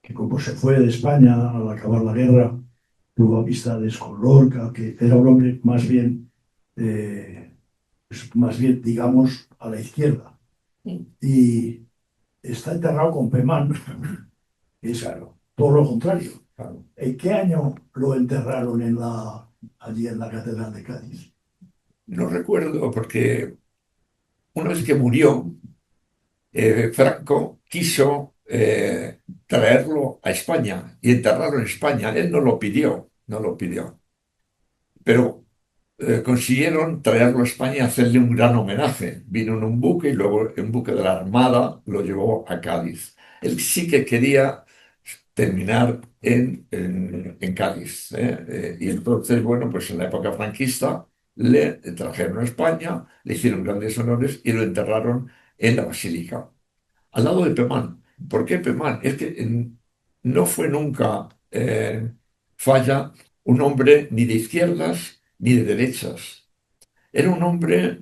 que como se fue de España al acabar la guerra, tuvo amistades con Lorca, que era un hombre más bien, digamos, a la izquierda. Y está enterrado con Pemán, que es claro, todo lo contrario. claro. ¿En qué año lo enterraron allí en la Catedral de Cádiz? No recuerdo porque una vez que murió, Franco quiso traerlo a España y enterrarlo en España. Él no lo pidió, no lo pidió. Pero consiguieron traerlo a España y hacerle un gran homenaje. Vino en un buque y luego en un buque de la Armada lo llevó a Cádiz. Él sí que quería terminar en Cádiz. Y entonces, bueno, pues en la época franquista le trajeron a España, le hicieron grandes honores y lo enterraron en la Basílica, al lado de Pemán. ¿Por qué Pemán? Es que no fue nunca Falla un hombre ni de izquierdas ni de derechas. Era un hombre,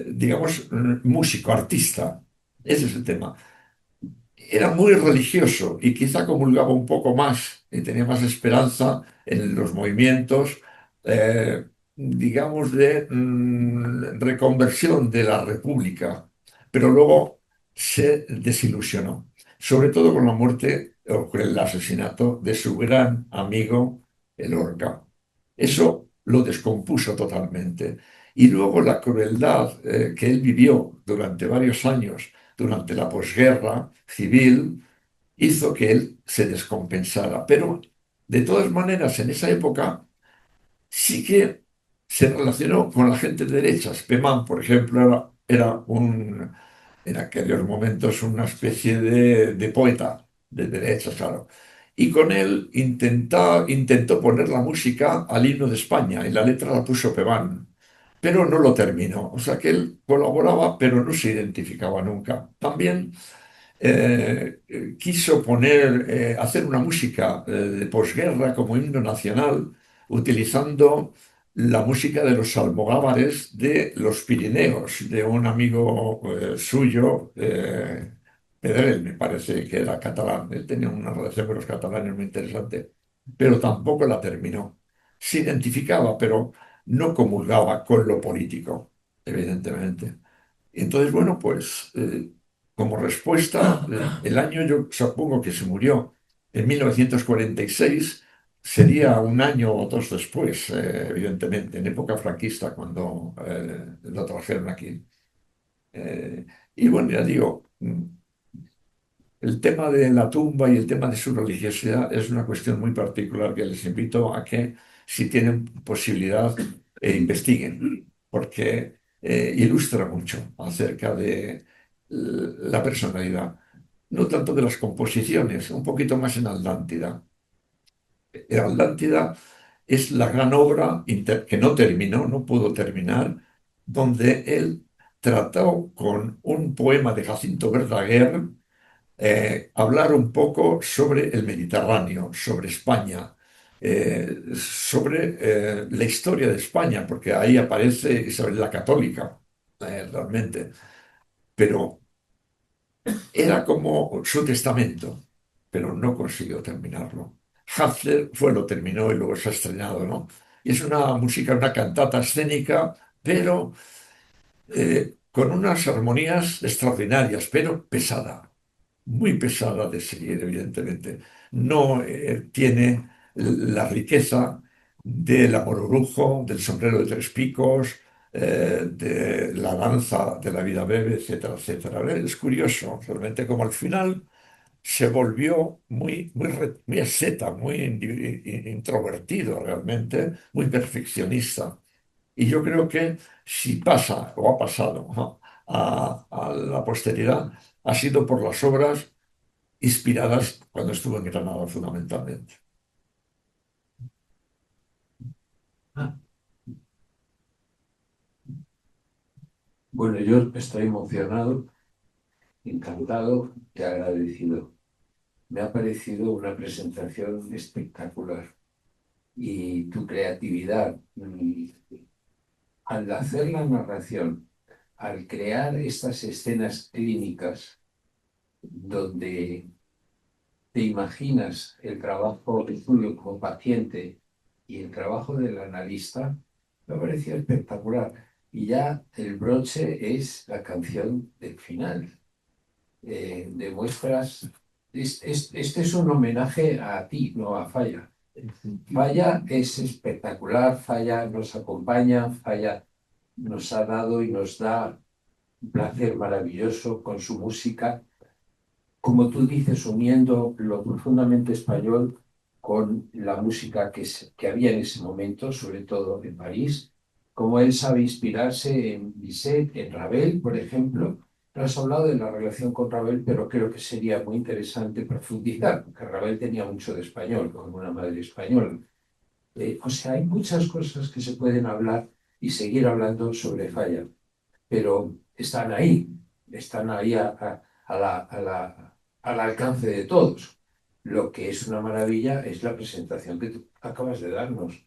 digamos, músico, artista. Ese es el tema. Era muy religioso y quizá comulgaba un poco más y tenía más esperanza en los movimientos, digamos, de reconversión de la República, pero luego se desilusionó, sobre todo con la muerte o con el asesinato de su gran amigo, el Lorca. Eso lo descompuso totalmente. Y luego la crueldad que él vivió durante varios años, durante la posguerra civil, hizo que él se descompensara. Pero, de todas maneras, en esa época sí que se relacionó con la gente de derechas. Pemán, por ejemplo, en aquellos momentos una especie de poeta de derechas, claro. Y con él intentó poner la música al himno de España y la letra la puso Pemán, pero no lo terminó. O sea que él colaboraba, pero no se identificaba nunca. También quiso hacer una música de posguerra como himno nacional, utilizando la música de los almogávares de los Pirineos, de un amigo suyo, Pedrell, me parece que era catalán. Él tenía una relación con los catalanes muy interesante, pero tampoco la terminó. Se identificaba, pero no comulgaba con lo político, evidentemente. Entonces, bueno, pues como respuesta, el año yo supongo que se murió en 1946, sería un año o dos después, evidentemente, en época franquista, cuando lo trajeron aquí. Eh, y bueno, ya digo, el tema de la tumba y el tema de su religiosidad es una cuestión muy particular que les invito a que, si tienen posibilidad, investiguen, porque ilustra mucho acerca de la personalidad, no tanto de las composiciones, un poquito más en Atlántida. Atlántida es la gran obra que no terminó, no pudo terminar, donde él trató con un poema de Jacinto Verdaguer hablar un poco sobre el Mediterráneo, sobre España, sobre la historia de España, porque ahí aparece Isabel la Católica, realmente. Pero era como su testamento, pero no consiguió terminarlo. Hafler lo terminó y luego se ha estrenado, ¿no? Y es una música, una cantata escénica, pero con unas armonías extraordinarias, pero pesada, muy pesada de seguir, evidentemente. No tiene la riqueza del Amorujo, del sombrero de tres picos, de la danza de la vida breve, etcétera, etcétera. Es curioso, realmente, como al final se volvió muy asceta, muy introvertido realmente, muy perfeccionista. Y yo creo que si pasa o ha pasado, ¿no?, a la posteridad, ha sido por las obras inspiradas cuando estuvo en Granada, fundamentalmente. Bueno, yo estoy emocionado, encantado y agradecido. Me ha parecido una presentación espectacular y tu creatividad al hacer la narración, al crear estas escenas clínicas donde te imaginas el trabajo tuyo como paciente y el trabajo del analista, me ha parecido espectacular. Y ya el broche es la canción del final. Demuestras, este es un homenaje a ti, no a Falla. Falla es espectacular, Falla nos acompaña, Falla nos ha dado y nos da un placer maravilloso con su música, como tú dices, uniendo lo profundamente español con la música que había en ese momento, sobre todo en París, como él sabe inspirarse en Bizet, en Ravel, por ejemplo. No has hablado de la relación con Ravel, pero creo que sería muy interesante profundizar, porque Ravel tenía mucho de español, con una madre española. O sea, hay muchas cosas que se pueden hablar y seguir hablando sobre Falla, pero están ahí al alcance de todos. Lo que es una maravilla es la presentación que tú acabas de darnos,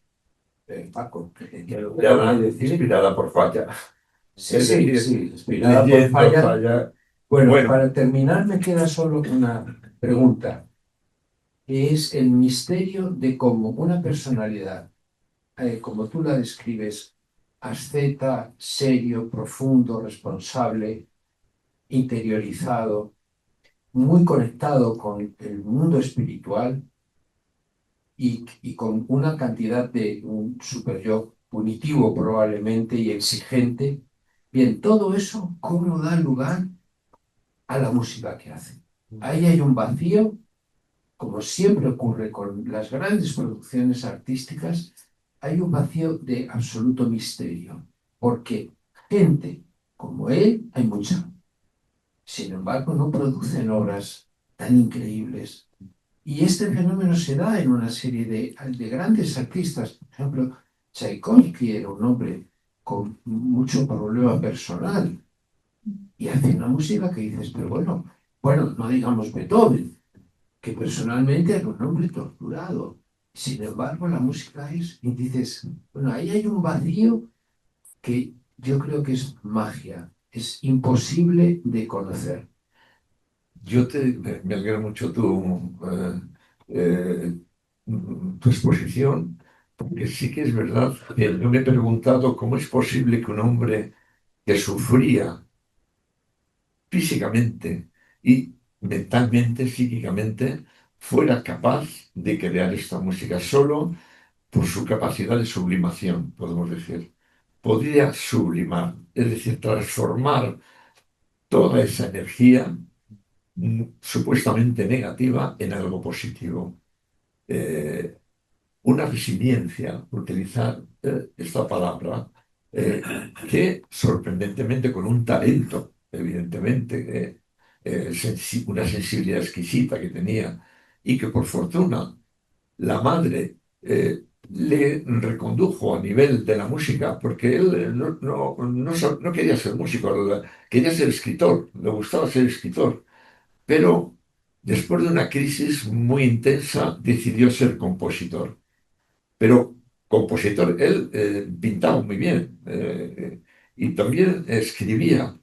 Paco. Inspirada por Falla. Sí, Es sí, decir, sí, inspirada por leyendo Falla. Falla. Bueno, Bueno, para terminar me queda solo una pregunta, que es el misterio de cómo una personalidad, como tú la describes, asceta, serio, profundo, responsable, interiorizado, muy conectado con el mundo espiritual y con una cantidad de un super yo punitivo probablemente y exigente. Bien, todo eso, ¿cómo da lugar a la música que hace? Ahí hay un vacío, como siempre ocurre con las grandes producciones artísticas, hay un vacío de absoluto misterio, porque gente como él hay mucha. Sin embargo, no producen obras tan increíbles. Y este fenómeno se da en una serie de grandes artistas. Por ejemplo, Tchaikovsky era un hombre con mucho problema personal y hace una música que dices, pero bueno, no digamos Beethoven, que personalmente era un hombre torturado. Sin embargo, la música es, y dices, bueno, ahí hay un vacío que yo creo que es magia, es imposible de conocer. me alegra mucho tu exposición, porque sí que es verdad que yo me he preguntado cómo es posible que un hombre que sufría físicamente y mentalmente, psíquicamente, fuera capaz de crear esta música solo por su capacidad de sublimación, podemos decir. Podía sublimar, es decir, transformar toda esa energía supuestamente negativa en algo positivo. Eh, una resiliencia, utilizar esta palabra, que sorprendentemente con un talento, evidentemente, una sensibilidad exquisita que tenía y que por fortuna la madre le recondujo a nivel de la música, porque él no quería ser músico, quería ser escritor, le gustaba ser escritor, pero después de una crisis muy intensa decidió ser compositor. Pero compositor, él pintaba muy bien y también escribía,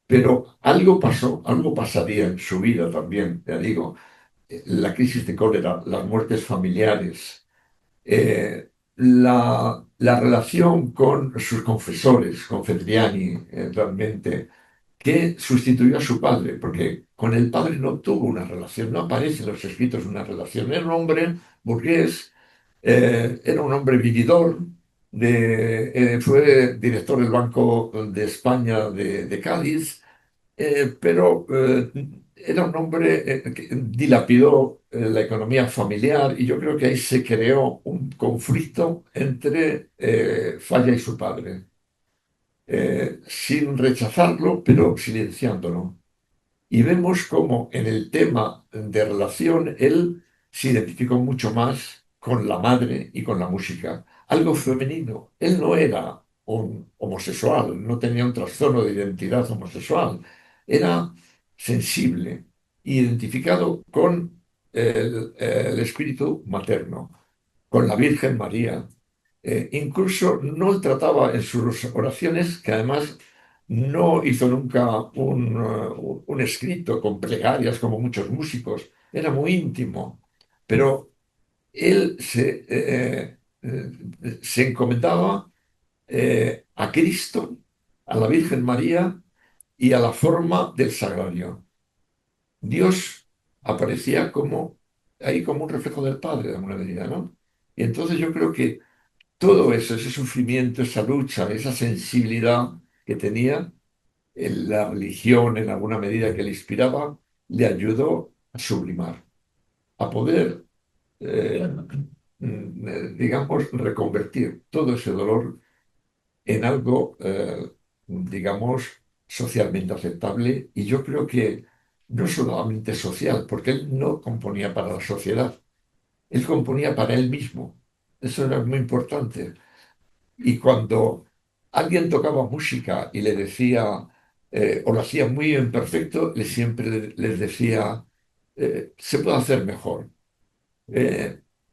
pero algo pasó, algo pasaría en su vida también, ya digo, la crisis de cólera, las muertes familiares, la relación con sus confesores, con Fedriani, realmente, que sustituyó a su padre, porque con el padre no tuvo una relación, no aparece en los escritos una relación. Era un hombre burgués, era un hombre vividor, fue director del Banco de España de Cádiz, pero era un hombre que dilapidó la economía familiar y yo creo que ahí se creó un conflicto entre Falla y su padre, sin rechazarlo, pero silenciándolo. Y vemos cómo en el tema de relación él se identificó mucho más con la madre y con la música. Algo femenino. Él no era un homosexual, no tenía un trastorno de identidad homosexual. Era sensible, identificado con el espíritu materno, con la Virgen María. Incluso no trataba en sus oraciones, que además no hizo nunca un escrito con plegarias como muchos músicos, era muy íntimo, pero él se encomendaba a Cristo, a la Virgen María y a la forma del sagrario. Dios aparecía como ahí como un reflejo del Padre de alguna medida, ¿no? Y entonces yo creo que todo eso, ese sufrimiento, esa lucha, esa sensibilidad que tenía, la religión en alguna medida que le inspiraba, le ayudó a sublimar, a poder, digamos, reconvertir todo ese dolor en algo, digamos, socialmente aceptable. Y yo creo que no solamente social, porque él no componía para la sociedad, él componía para él mismo. Eso era muy importante. Y cuando alguien tocaba música y le decía, o lo hacía muy imperfecto, siempre les decía, se puede hacer mejor.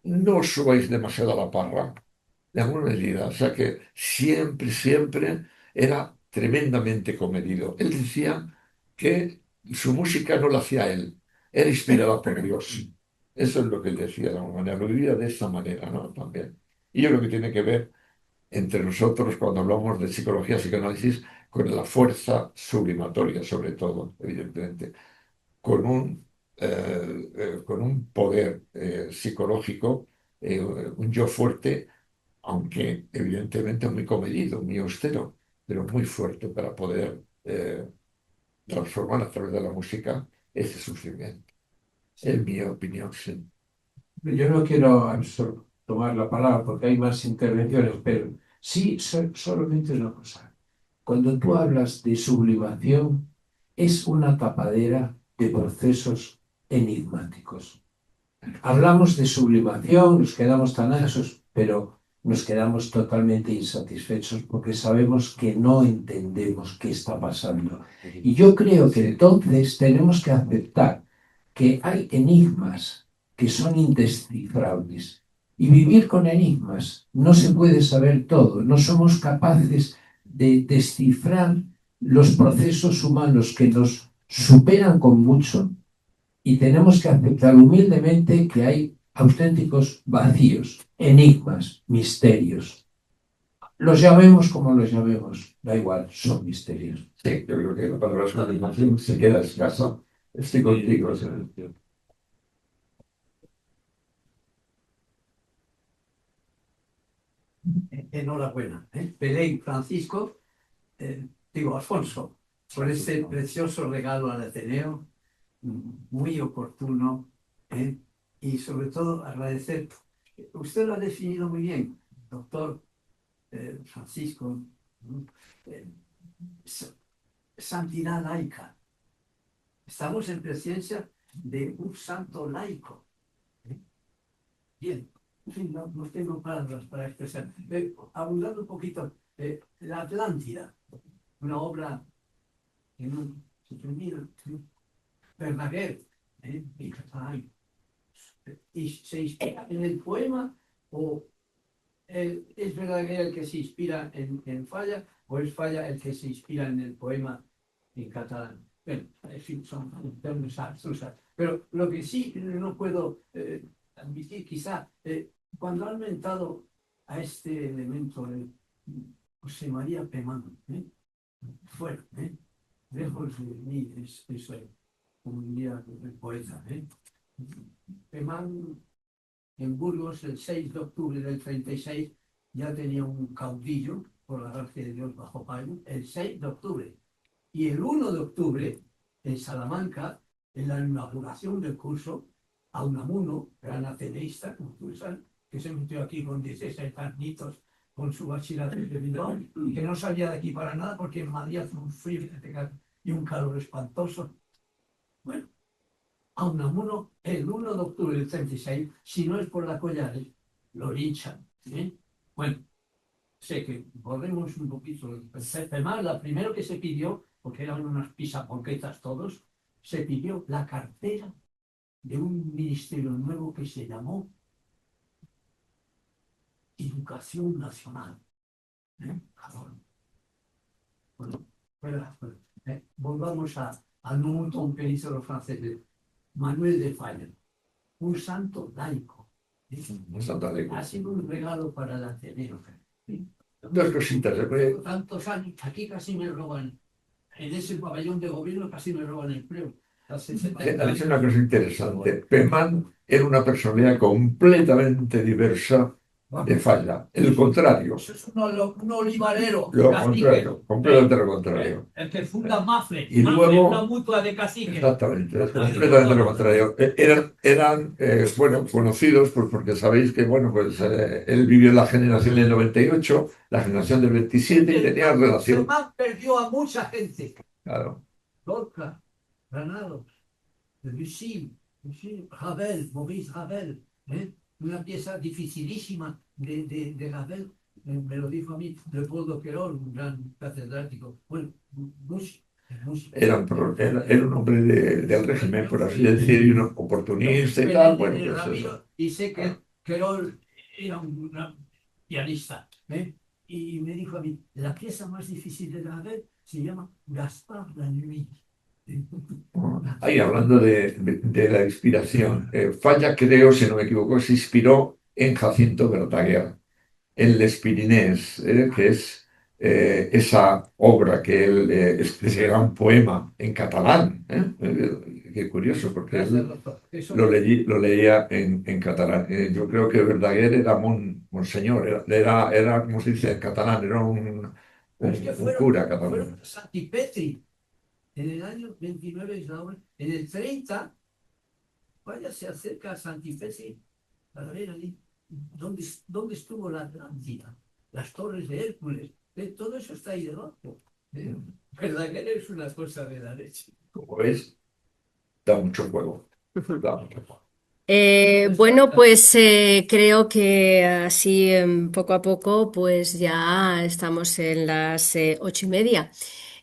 No subáis demasiado a la parra, de alguna medida. O sea que siempre, siempre era tremendamente comedido. Él decía que su música no la hacía él, era inspirada por Dios. Eso es lo que él decía de alguna manera, lo vivía de esa manera, ¿no? También. Y yo creo que tiene que ver entre nosotros cuando hablamos de psicología, psicoanálisis, con la fuerza sublimatoria, sobre todo, evidentemente, con un poder psicológico, un yo fuerte, aunque evidentemente muy comedido, muy austero, pero muy fuerte para poder transformar a través de la música ese sufrimiento. Es mi opinión, sí. Yo no quiero tomar la palabra porque hay más intervenciones, pero sí solamente una cosa. Cuando tú hablas de sublimación, es una tapadera de procesos enigmáticos. Hablamos de sublimación, nos quedamos tan ansiosos, pero nos quedamos totalmente insatisfechos porque sabemos que no entendemos qué está pasando. Y yo creo que entonces tenemos que aceptar que hay enigmas que son indescifrables. Y vivir con enigmas, no se puede saber todo, no somos capaces de descifrar los procesos humanos que nos superan con mucho y tenemos que aceptar humildemente que hay auténticos vacíos, enigmas, misterios. Los llamemos como los llamemos, da igual, son misterios. Sí, yo creo que la palabra sublimación se queda escasa. Estoy contigo. enhorabuena. Belén, Francisco, Alfonso, por este precioso regalo al Ateneo, muy oportuno, y sobre todo agradecer. Usted lo ha definido muy bien, doctor Francisco, santidad laica. Estamos en presencia de un santo laico. Bien, en fin, no tengo palabras para expresar. Abundando un poquito, La Atlántida, una obra que no se termina, Verdaguer, en catalán, y se inspira en el poema, o es Verdaguer el que se inspira en Falla, o es Falla el que se inspira en el poema en catalán. Bueno, en fin, son términos abstrusos. Pero lo que sí no puedo admitir, quizá, cuando han mentado a este elemento de José María Pemán, fuera, lejos de mí, eso, como diría el poeta. Pemán, en Burgos, el 6 de octubre del 36, ya tenía un caudillo, por la gracia de Dios, bajo palio, el 6 de octubre. Y el 1 de octubre, en Salamanca, en la inauguración del curso, a Unamuno, gran ateneísta, como tú sabes, que se metió aquí con 16 añitos con su bachillerato de Bilbao, y que no salía de aquí para nada porque en Madrid hace un frío y un calor espantoso. Bueno, a Unamuno, el 1 de octubre del 36, si no es por la Collares, lo linchan. Bueno, sé que volvemos un poquito. Además, la primero que se pidió, porque eran unas pisaponquetas todos, se pidió la cartera de un ministerio nuevo que se llamó Educación Nacional. Bueno, volvamos al montón que hizo los franceses. Manuel de Falla, un santo laico. Un santo laico. Ha sido un regalo para el Ateneo. Dos cositas. Tantos años, aquí casi me roban, en ese pabellón de gobierno casi me roban el empleo. Ha dicho una cosa interesante. Pemán era una personalidad completamente diversa de Falla. El contrario. Es un olivarero. Lo contrario, completamente lo contrario. El que funda Mafre. Y luego, una mutua de cacique. exactamente, es completamente lo contrario. Eran bueno, conocidos pues, porque sabéis que bueno, pues, él vivió en la generación del 98, la generación del 27 y tenía relación. Pemán perdió a mucha gente. Claro. Lorca, Granados, Debussy, Ravel, Maurice Ravel, una pieza dificilísima de Ravel, me lo dijo a mí Leopoldo Querol, un gran catedrático. Bueno, era un hombre del régimen, por así decir, y un oportunista y tal. Bueno, pues eso. Y sé que Querol era un gran pianista, y me dijo a mí, la pieza más difícil de Ravel se llama Gaspard la Nuit. Ahí hablando de la inspiración, Falla, creo, si no me equivoco, se inspiró en Jacinto Verdaguer, en Les Pyrénées, que es esa obra que él, ese gran poema en catalán. Qué curioso, porque él lo leía en catalán. Yo creo que Verdaguer era monseñor, era, como se dice en catalán, era un cura catalán. Santipetri. En el año 29 es la obra. En el 30, Falla se acerca a Santipetri para ver allí dónde estuvo la Atlántida, las torres de Hércules. Todo eso está ahí debajo. ¿Verdad que es una cosa de la leche? Como ves, da mucho juego. Da mucho juego. Bueno, pues creo que así poco a poco pues ya estamos en las 8:30.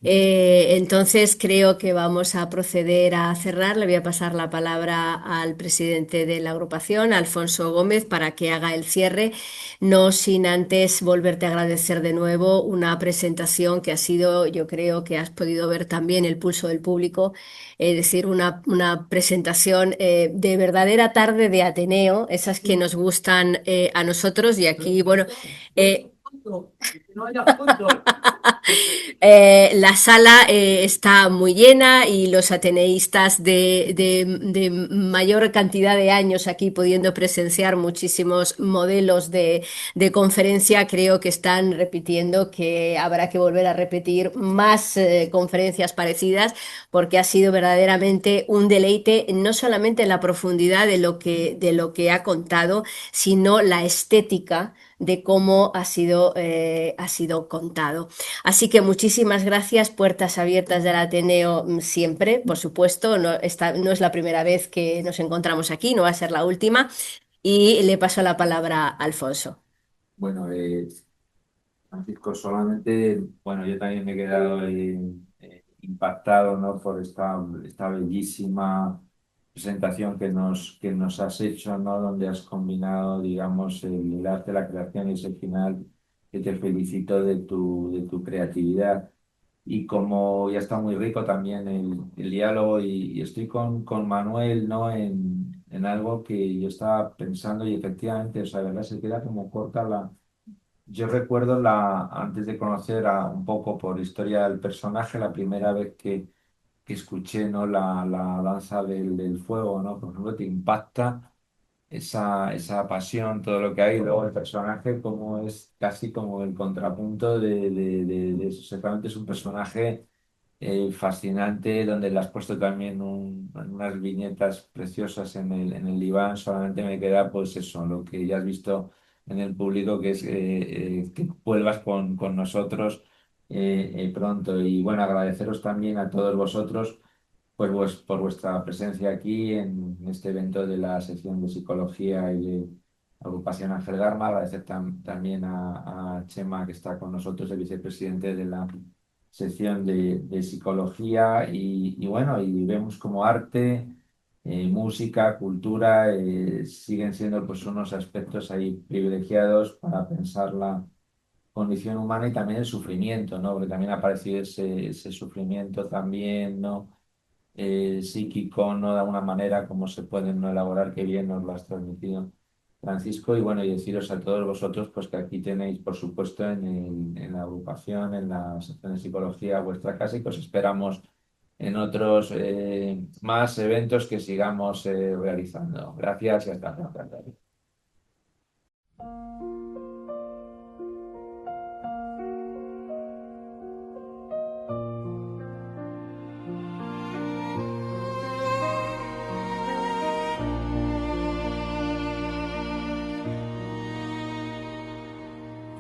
Entonces creo que vamos a proceder a cerrar. Le voy a pasar la palabra al presidente de la agrupación, Alfonso Gómez, para que haga el cierre, no sin antes volverte a agradecer de nuevo una presentación que ha sido, yo creo que has podido ver también el pulso del público, es decir, una presentación de verdadera tarde de Ateneo, esas que nos gustan a nosotros y aquí, bueno... no haya puntos. La sala está muy llena y los ateneístas de mayor cantidad de años aquí pudiendo presenciar muchísimos modelos de conferencia, creo que están repitiendo que habrá que volver a repetir más conferencias parecidas porque ha sido verdaderamente un deleite, no solamente en la profundidad de lo que ha contado, sino la estética de cómo ha sido contado. Así que muchísimas gracias, puertas abiertas del Ateneo siempre, por supuesto, no es la primera vez que nos encontramos aquí, no va a ser la última, y le paso la palabra a Alfonso. Bueno, Francisco, solamente, bueno, yo también me he quedado impactado, ¿no? Por esta bellísima presentación que nos has hecho, ¿no? Donde has combinado, digamos, el arte, la creación y ese final que te felicito de tu creatividad. Y como ya está muy rico también el diálogo y estoy con Manuel, ¿no? En algo que yo estaba pensando y efectivamente, o sea, la verdad se queda como corta la... Yo recuerdo antes de conocer un poco por historia del personaje, la primera vez que escuché, ¿no? La danza del fuego, ¿no? Por ejemplo, te impacta esa pasión, todo lo que hay, y luego el personaje como es casi como el contrapunto de eso. Exactamente, es un personaje fascinante, donde le has puesto también unas viñetas preciosas en el diván. Solamente me queda pues eso, lo que ya has visto en el público, que es que vuelvas con nosotros pronto. Y bueno, agradeceros también a todos vosotros pues, por vuestra presencia aquí en este evento de la sección de psicología y de agrupación Ángel Garma. Agradecer también a Chema, que está con nosotros, el vicepresidente de la sección de psicología. Y bueno, y vemos como arte, música, cultura siguen siendo pues unos aspectos ahí privilegiados para pensar la condición humana y también el sufrimiento, ¿no? Porque también ha aparecido ese sufrimiento también, ¿no? Psíquico, ¿no? De alguna manera, cómo se pueden no elaborar, qué bien nos lo has transmitido, Francisco. Y bueno, y deciros a todos vosotros, pues que aquí tenéis, por supuesto, en la agrupación, en la sección de psicología, vuestra casa, y que os esperamos en otros más eventos que sigamos realizando. Gracias y hasta pronto.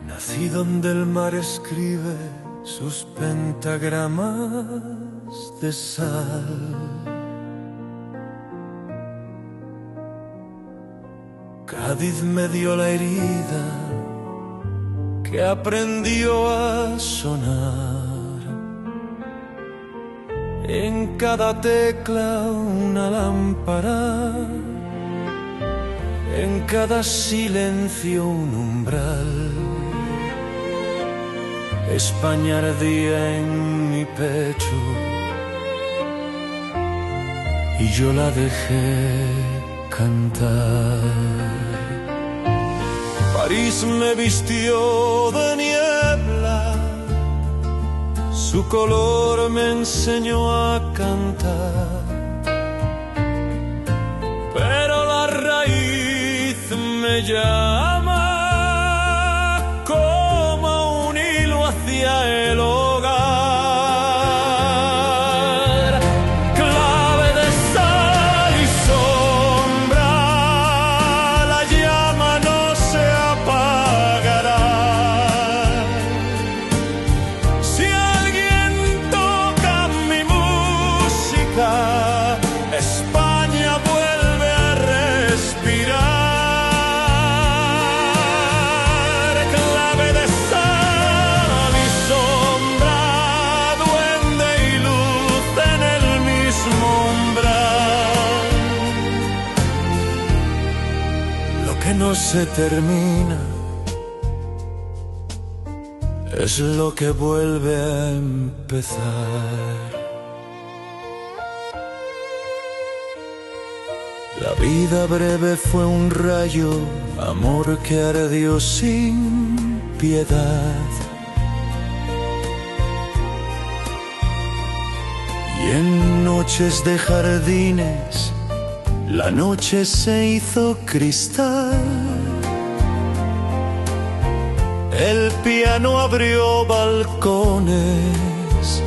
Nací donde el mar escribe sus pentagramas de sal. Cádiz me dio la herida que aprendió a sonar. En cada tecla una lámpara, en cada silencio un umbral. España ardía en mi pecho y yo la dejé cantar. París me vistió de niebla, su color me enseñó a cantar, pero la raíz me llama como un hilo hacia el hogar. Clave de sal y sombra, la llama no se apagará. Si alguien toca mi música, España vuelve a respirar. Clave de sal y sombra, duende y luz en el mismo umbral. Lo que no se termina es lo que vuelve a empezar. La vida breve fue un rayo, amor que ardió sin piedad. Y en noches de jardines la noche se hizo cristal. El piano abrió balcones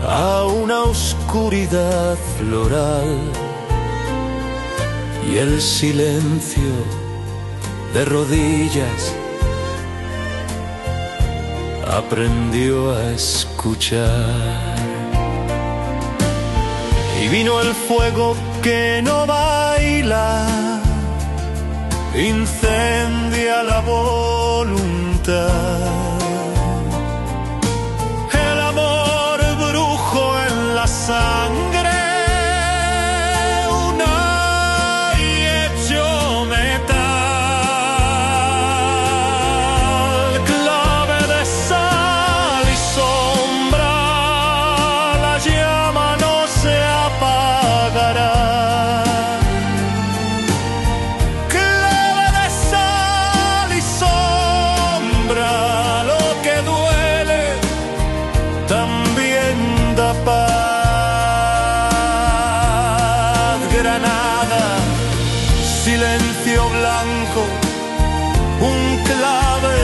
a una oscuridad floral. Y el silencio de rodillas aprendió a escuchar. Y vino el fuego que no baila, incendia la voluntad. El amor brujo en la sangre, una y hecho metal, clave de sal y sombra, la llama no se apagará. Clave de sal y sombra, lo que duele también da paz. Granada, silencio blanco, un clave,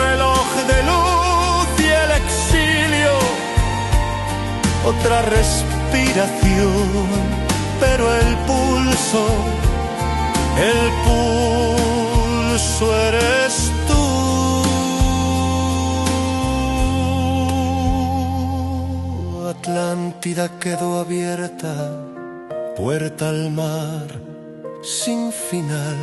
reloj de luz y el exilio, otra respiración, pero el pulso eres tú. Atlántida quedó abierta, puerta al mar sin final.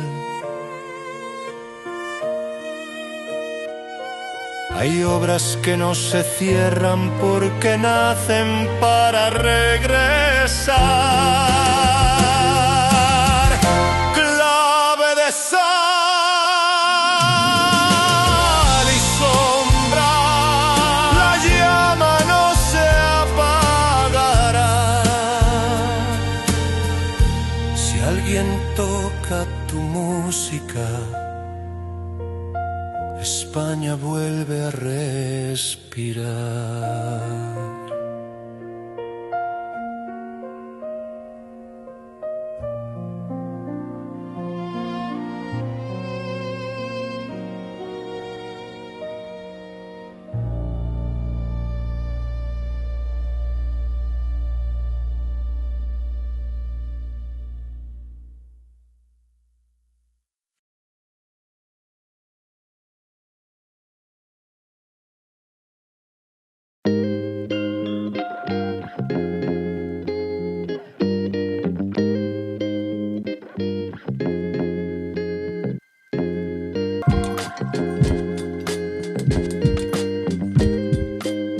Hay obras que no se cierran porque nacen para regresar. Clave de sal y sombra, la llama no se apagará. Si alguien toca tu música, España vuelve a respirar.